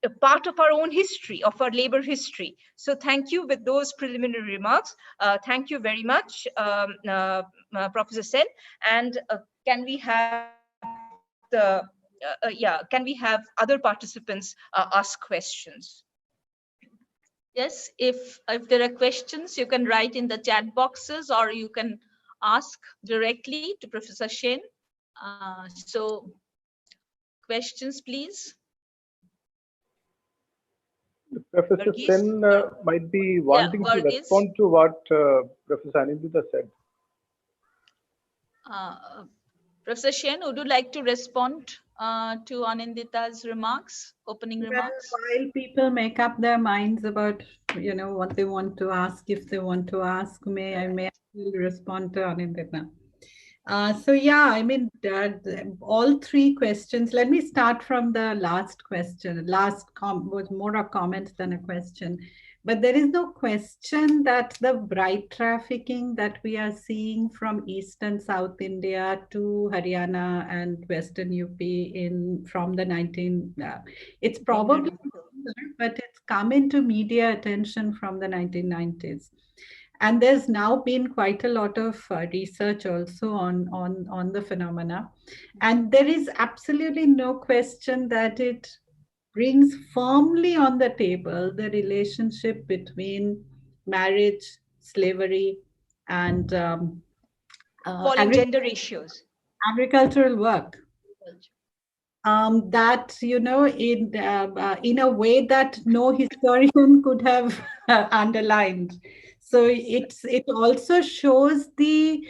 [SPEAKER 2] a part of our own history, of our labor history. So thank you with those preliminary remarks. Thank you very much, Professor Sen. And can we have can we have other participants ask questions?
[SPEAKER 1] Yes, if there are questions, you can write in the chat boxes, or you can ask directly to Professor Sen. So questions, please.
[SPEAKER 4] Professor Sen might be wanting to respond to what Professor Anindita said.
[SPEAKER 1] Professor Sen, would you like to respond to Anindita's remarks, opening remarks?
[SPEAKER 3] While people make up their minds about, what they want to ask, if they want to ask, may I respond to Anindita. So yeah, I mean, all three questions. Let me start from the last question. Last was more a comment than a question. But there is no question that the bride trafficking that we are seeing from East and South India to Haryana and Western UP from the it's probably, but it's come into media attention from the 1990s. And there's now been quite a lot of research also on the phenomena. And there is absolutely no question that it brings firmly on the table the relationship between marriage, slavery, and
[SPEAKER 2] falling gender ratios,
[SPEAKER 3] agricultural work. That, in a way that no historian could have underlined. So it also shows the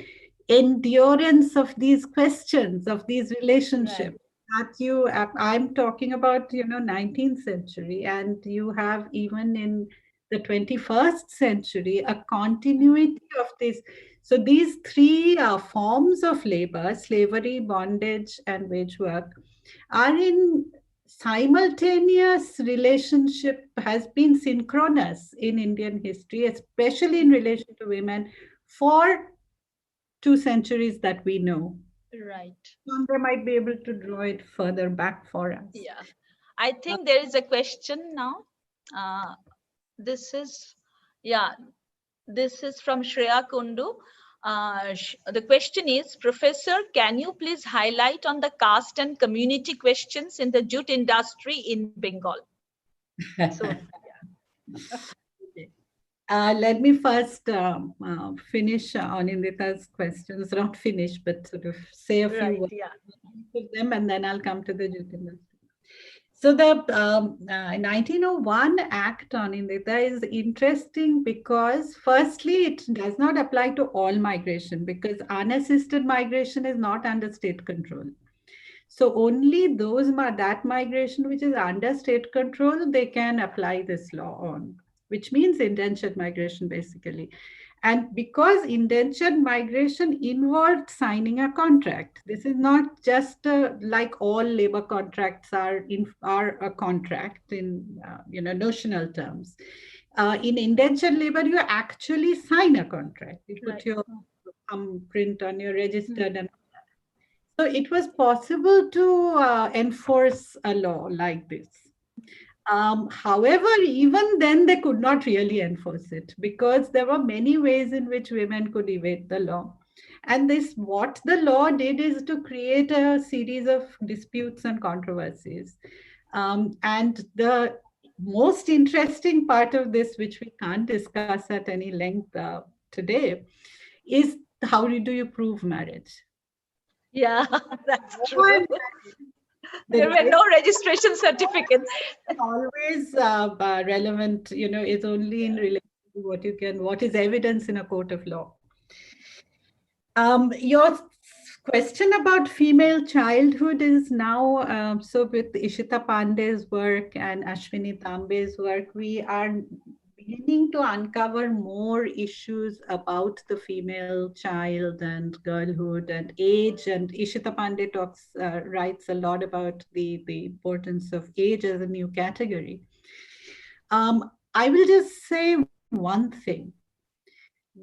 [SPEAKER 3] endurance of these questions, of these relationships. That I'm talking about, 19th century, and you have even in the 21st century a continuity of this. So these three forms of labor, slavery, bondage, and wage work, are in simultaneous relationship, has been synchronous in Indian history, especially in relation to women, for 2 centuries that we know.
[SPEAKER 1] Right.
[SPEAKER 3] And they might be able to draw it further back for us.
[SPEAKER 1] Yeah, I think there is a question now. This is from Shreya Kundu. The question is, Professor, can you please highlight on the caste and community questions in the jute industry in Bengal? So,
[SPEAKER 3] let me first finish Anindita's questions, not finish, but sort of say a few words to them, and then I'll come to the jute industry. So the 1901 Act, Anindita, is interesting because firstly, it does not apply to all migration, because unassisted migration is not under state control. So only that migration which is under state control, they can apply this law on, which means indentured migration basically. And because indentured migration involved signing a contract, this is not just like all labor contracts are a contract in notional terms. In indentured labor, you actually sign a contract. You put your thumbprint on your registered and so it was possible to enforce a law like this. However, even then they could not really enforce it because there were many ways in which women could evade the law. And what the law did is to create a series of disputes and controversies. And the most interesting part of this, which we can't discuss at any length today, is how do you prove marriage?
[SPEAKER 1] Yeah, that's true. There were no registration certificates.
[SPEAKER 3] Always relevant, it's only in relation to what is evidence in a court of law. Your question about female childhood is now, so with Ishita Pandey's work and Ashwini Tambe's work, we are beginning to uncover more issues about the female child and girlhood and age. And Ishita Pandey writes a lot about the importance of age as a new category. I will just say one thing,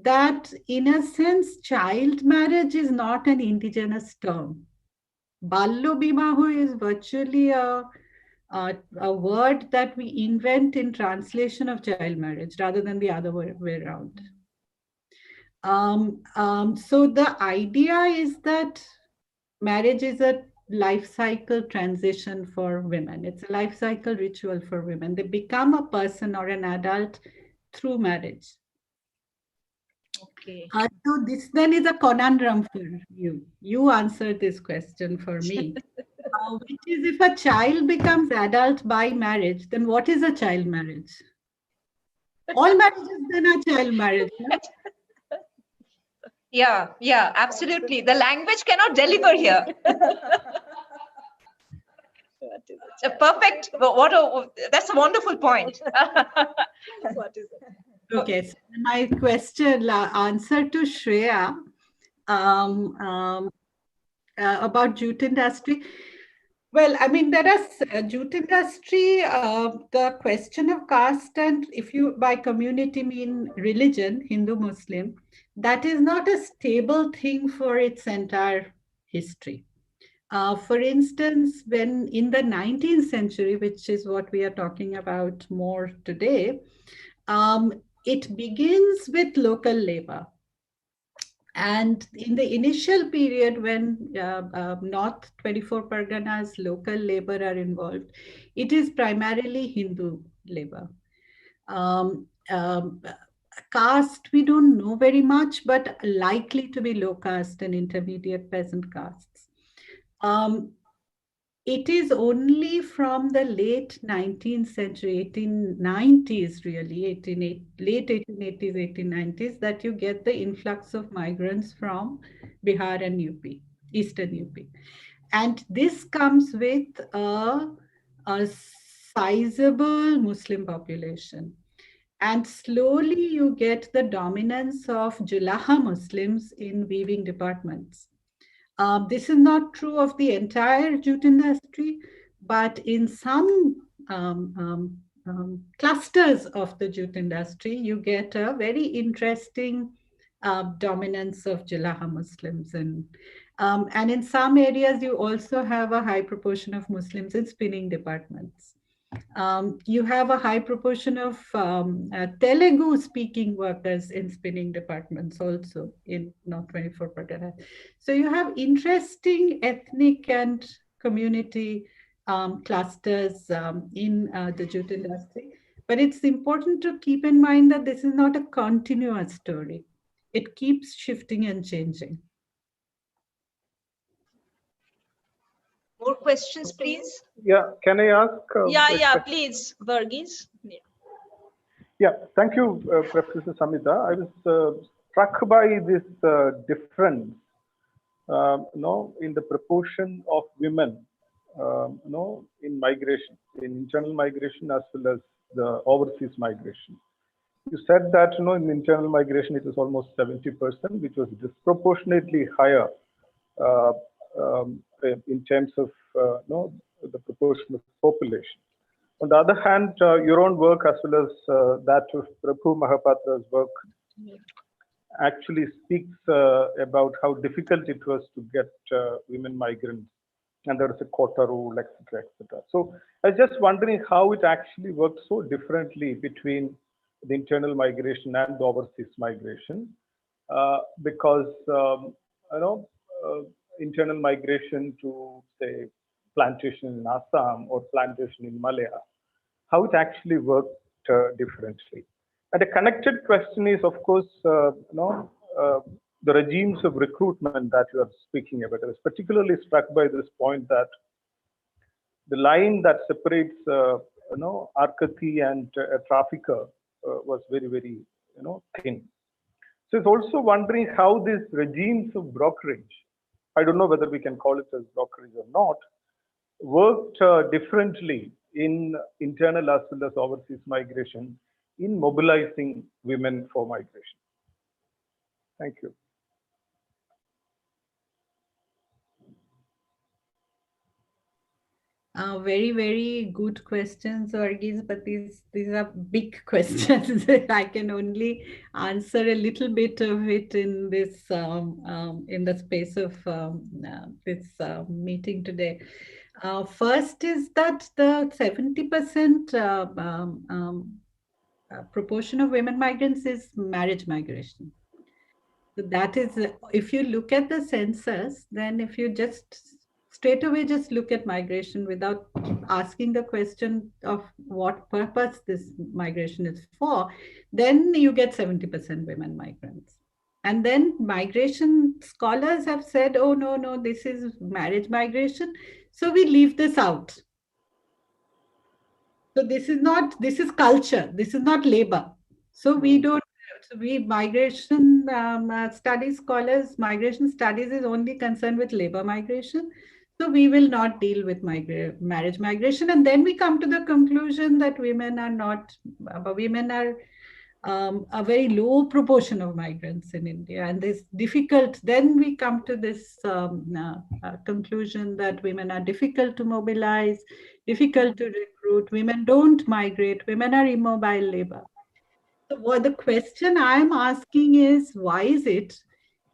[SPEAKER 3] that in a sense, child marriage is not an indigenous term. Ballo bimaho is virtually a word that we invent in translation of child marriage rather than the other way around. So the idea is that marriage is a life cycle transition for women. It's a life cycle ritual for women. They become a person or an adult through marriage.
[SPEAKER 1] Okay.
[SPEAKER 3] So this then is a conundrum for you. You answer this question for me. Which is, if a child becomes adult by marriage, then what is a child marriage? All marriages then are child marriage.
[SPEAKER 2] Yeah, absolutely. The language cannot deliver here. A perfect. That's a wonderful point.
[SPEAKER 1] What is it?
[SPEAKER 3] Okay, so my question, answer to Shreya about jute industry. Well, I mean, there are jute industry, the question of caste, and if you by community mean religion, Hindu, Muslim, that is not a stable thing for its entire history. For instance, when in the 19th century, which is what we are talking about more today, it begins with local labor. And in the initial period when North 24 Parganas local labor are involved, it is primarily Hindu labor. Caste, we don't know very much, but likely to be low caste and intermediate peasant castes. It is only from the late 19th century, 1890s really, late 1880s, 1890s, that you get the influx of migrants from Bihar and UP, Eastern UP. And this comes with a sizable Muslim population. And slowly you get the dominance of Julaha Muslims in weaving departments. This is not true of the entire jute industry, but in some clusters of the jute industry, you get a very interesting dominance of Julaha Muslims. And in some areas, you also have a high proportion of Muslims in spinning departments. You have a high proportion of Telugu speaking workers in spinning departments also in North 24 Parganas. So you have interesting ethnic and community clusters in the jute industry. But it's important to keep in mind that this is not a continuous story. It keeps shifting and changing.
[SPEAKER 2] More questions, please?
[SPEAKER 4] Yeah, can I ask?
[SPEAKER 1] Please, Varghese.
[SPEAKER 4] Yeah, thank you, Professor Samita. I was struck by this difference in the proportion of women, in migration, in internal migration as well as the overseas migration. You said that, in internal migration, it is almost 70%, which was disproportionately higher in terms of, the proportion of population. On the other hand, your own work as well as that of Prabhu Mahapatra's work actually speaks about how difficult it was to get women migrants, and there is a quota rule, etc., etc. So I was just wondering how it actually worked so differently between the internal migration and the overseas migration, because internal migration to, say, plantation in Assam or plantation in Malaya, how it actually worked differently. And a connected question is, of course, the regimes of recruitment that you are speaking about. I was particularly struck by this point that the line that separates, Arkati and a trafficker was very, very, thin. So it's also wondering how these regimes of brokerage, I don't know whether we can call it as brokerage or not, worked differently in internal as well as overseas migration in mobilizing women for migration. Thank you.
[SPEAKER 3] Very, very good questions, Varghese, but these are big questions. I can only answer a little bit of it in this in the space of this meeting today. First is that the 70% proportion of women migrants is marriage migration. So that is, if you look at the census, then if you just straight away just look at migration without asking the question of what purpose this migration is for, then you get 70% women migrants. And then migration scholars have said, oh, no, this is marriage migration, so we leave this out. So this is culture, this is not labor. So we don't, migration studies scholars, migration studies is only concerned with labor migration. So we will not deal with marriage migration. And then we come to the conclusion that women are a very low proportion of migrants in India. And this difficult, then we come to this conclusion that women are difficult to mobilize, difficult to recruit, women don't migrate, women are immobile labor. So what the question I'm asking is, why is it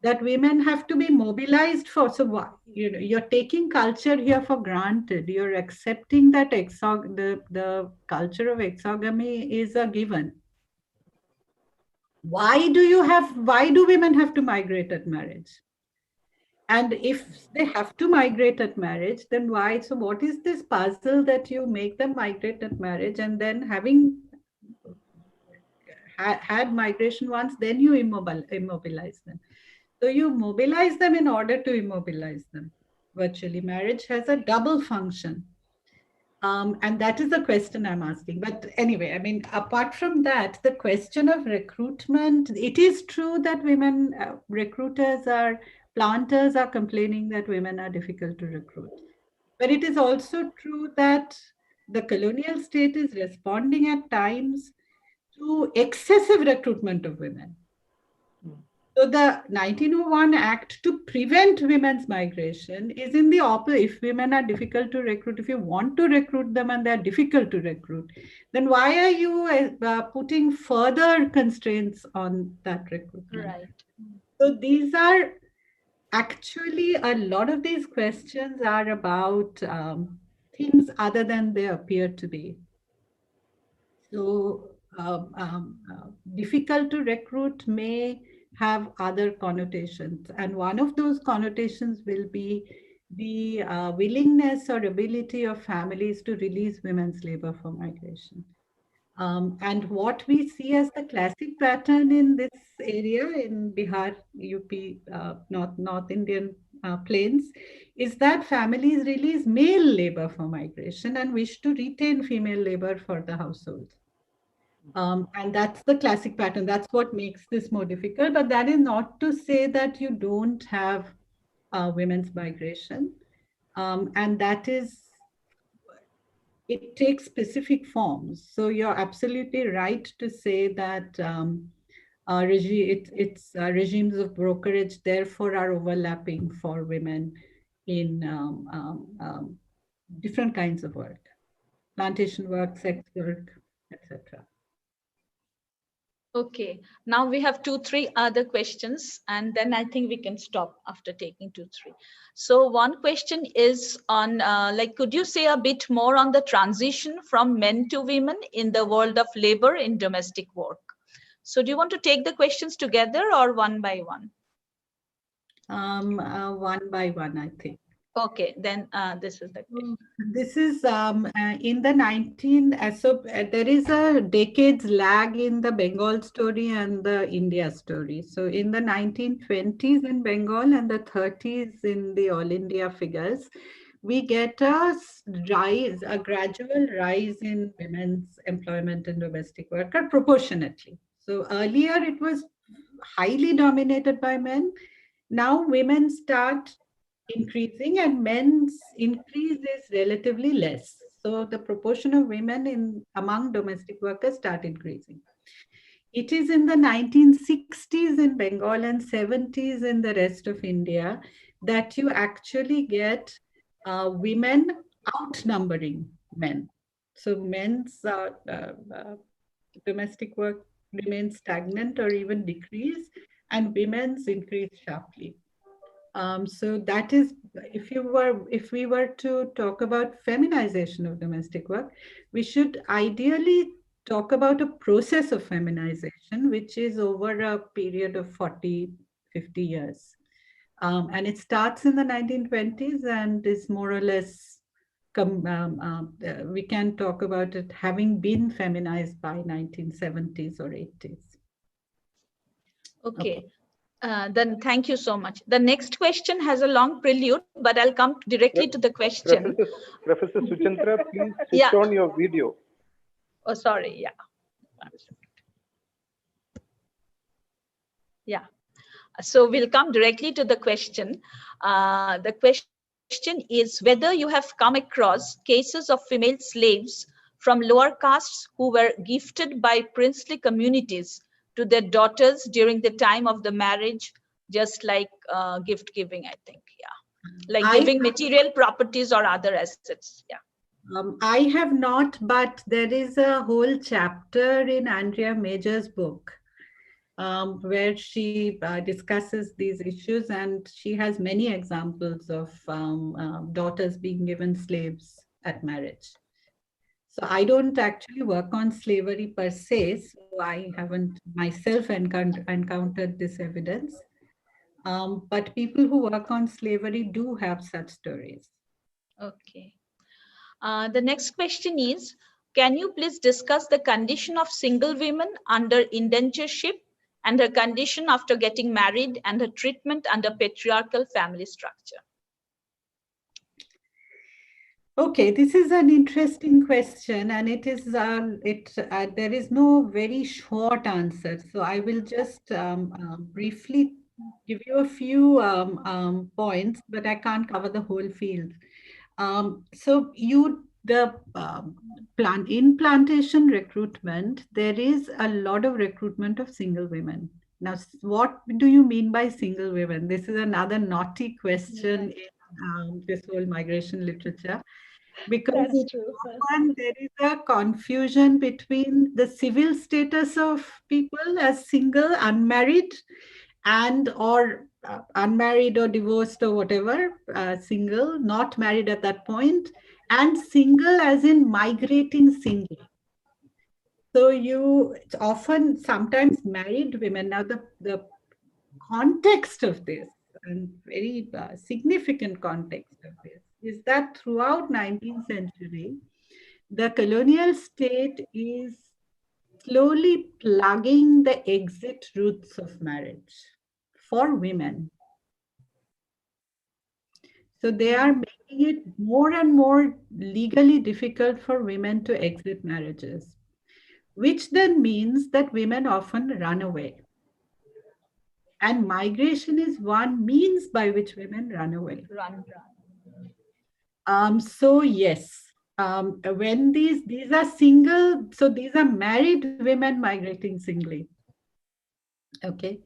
[SPEAKER 3] that women have to be mobilized for? So why, you're taking culture here for granted. You're accepting that the culture of exogamy is a given. Why do women have to migrate at marriage? And if they have to migrate at marriage, then why? So what is this puzzle that you make them migrate at marriage, and then having had migration once, then you immobilize them. So you mobilize them in order to immobilize them. Virtually, marriage has a double function. And that is the question I'm asking. But anyway, I mean, apart from that, the question of recruitment, it is true that women planters are complaining that women are difficult to recruit. But it is also true that the colonial state is responding at times to excessive recruitment of women. So the 1901 Act to prevent women's migration is in the opposite. If women are difficult to recruit, if you want to recruit them and they're difficult to recruit, then why are you putting further constraints on that recruitment?
[SPEAKER 1] Right.
[SPEAKER 3] So these are actually, a lot of these questions are about things other than they appear to be. So difficult to recruit may have other connotations. And one of those connotations will be the willingness or ability of families to release women's labor for migration. And what we see as the classic pattern in this area, in Bihar, UP, North Indian plains, is that families release male labor for migration and wish to retain female labor for the household. And that's the classic pattern. That's what makes this more difficult. But that is not to say that you don't have women's migration. And that is, it takes specific forms. So you're absolutely right to say that regimes of brokerage therefore are overlapping for women in different kinds of work, plantation work, sex work, etc.
[SPEAKER 1] Okay, now we have 2-3 other questions, and then I think we can stop after taking 2-3. So one question is on, could you say a bit more on the transition from men to women in the world of labor in domestic work? So do you want to take the questions together or one by one?
[SPEAKER 3] One by one, I think.
[SPEAKER 1] Okay, then this is the question.
[SPEAKER 3] This is in the there is a decades lag in the Bengal story and the India story. So in the 1920s in Bengal and the 30s in the All India figures, we get a gradual rise in women's employment in domestic work proportionately. So earlier it was highly dominated by men. Now women start increasing and men's increase is relatively less. So the proportion of women among domestic workers start increasing. It is in the 1960s in Bengal and 70s in the rest of India that you actually get women outnumbering men. So men's domestic work remains stagnant or even decrease, and women's increase sharply. So that is, if we were to talk about feminization of domestic work, we should ideally talk about a process of feminization, which is over a period of 40, 50 years. And it starts in the 1920s and is more or less, we can talk about it having been feminized by 1970s or 80s.
[SPEAKER 1] Okay. Then thank you so much. The next question has a long prelude, but I'll come directly to the question.
[SPEAKER 4] Professor Suchantra, please switch on your video.
[SPEAKER 1] Oh, sorry. Yeah. Yeah. So we'll come directly to the question. The question is whether you have come across cases of female slaves from lower castes who were gifted by princely communities to their daughters during the time of the marriage, just like gift giving, I think. Yeah. Like giving material properties or other assets. Yeah.
[SPEAKER 3] I have not, but there is a whole chapter in Andrea Major's book where she discusses these issues, and she has many examples of daughters being given slaves at marriage. So I don't actually work on slavery per se, so I haven't myself encountered this evidence. But people who work on slavery do have such stories.
[SPEAKER 1] Okay. The next question is, can you please discuss the condition of single women under indentureship and her condition after getting married and her treatment under patriarchal family structure?
[SPEAKER 3] Okay, this is an interesting question, and it is there is no very short answer. So I will just briefly give you a few points, but I can't cover the whole field. So in plantation recruitment, there is a lot of recruitment of single women. Now, what do you mean by single women? This is another naughty question in this whole migration literature, because often there is a confusion between the civil status of people as single, unmarried, and or unmarried or divorced or whatever, single, not married at that point, and single as in migrating single. So it's often sometimes married women. Now the context of this, and very significant context of this, is that throughout 19th century, the colonial state is slowly plugging the exit routes of marriage for women. So they are making it more and more legally difficult for women to exit marriages, which then means that women often run away. and migration is one means by which women run away. So yes, when these are single, so these are married women migrating singly. Okay,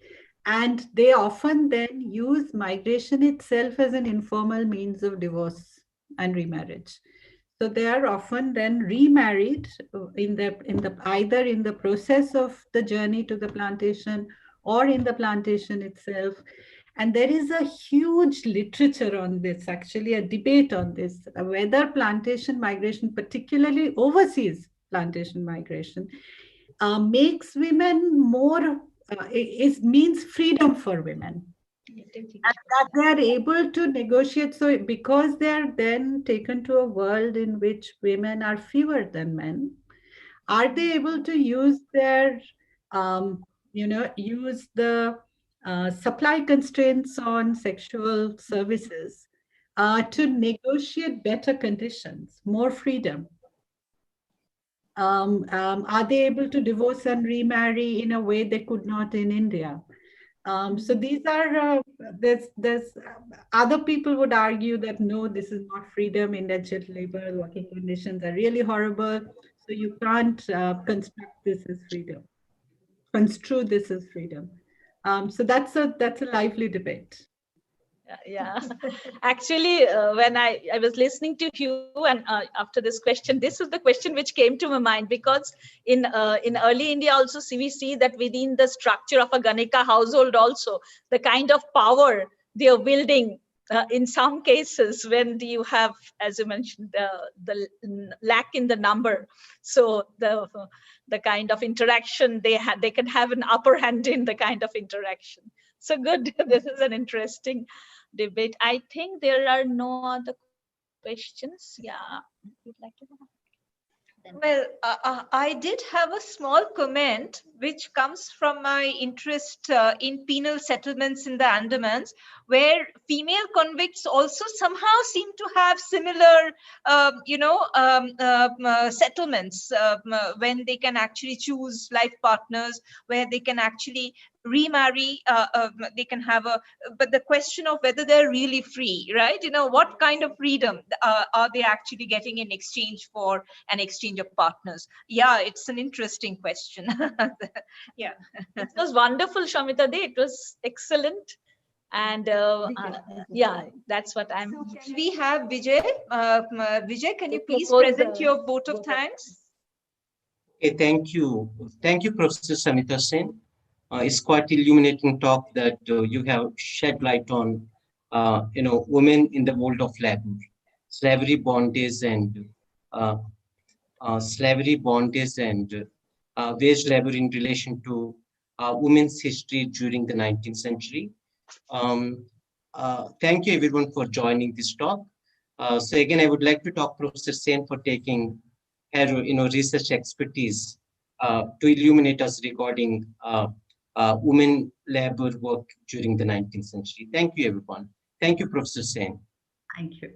[SPEAKER 3] and they often then use migration itself as an informal means of divorce and remarriage. So they are often then remarried either in the process of the journey to the plantation or in the plantation itself. And there is a huge literature on this, actually a debate on this, whether plantation migration, particularly overseas plantation migration, makes women more, means freedom for women. And that they are able to negotiate. So because they are then taken to a world in which women are fewer than men, are they able to use their, use the supply constraints on sexual services to negotiate better conditions, more freedom? Are they able to divorce and remarry in a way they could not in India? So these are, there's other people would argue that no, this is not freedom, indentured labor, working conditions are really horrible. So you can't construct this as freedom, construe this as freedom. So that's a lively debate.
[SPEAKER 1] Yeah, actually, when I was listening to you and after this question, this is the question which came to my mind, because in early India also we see that within the structure of a Ganika household also, the kind of power they are wielding in some cases when you have, as you mentioned, the lack in the number. So the kind of interaction they can have an upper hand in the kind of interaction. So good, this is an interesting debate. I think there are no other questions. Yeah, would like to go on.
[SPEAKER 2] Well, I did have a small comment which comes from my interest in penal settlements in the Andamans, where female convicts also somehow seem to have similar, settlements when they can actually choose life partners, where they can actually remarry, they can have but the question of whether they're really free, right? What kind of freedom are they actually getting in exchange for an exchange of partners? Yeah, it's an interesting question. Yeah.
[SPEAKER 1] It was wonderful, Shamita Dey. It was excellent. And yeah, that's what I'm.
[SPEAKER 2] So can we have Vijay? Vijay, can you please present your vote of thanks?
[SPEAKER 5] Okay, thank you. Thank you, Professor Samita Sen. It's quite illuminating talk that you have shed light on, women in the world of labor, slavery, bondage, and wage labor in relation to women's history during the 19th century. Thank you, everyone, for joining this talk. So again, I would like to talk Professor Sen for taking her, research expertise to illuminate us regarding women labor work during the 19th century. Thank you, everyone. Thank you, Professor Sen.
[SPEAKER 3] Thank you.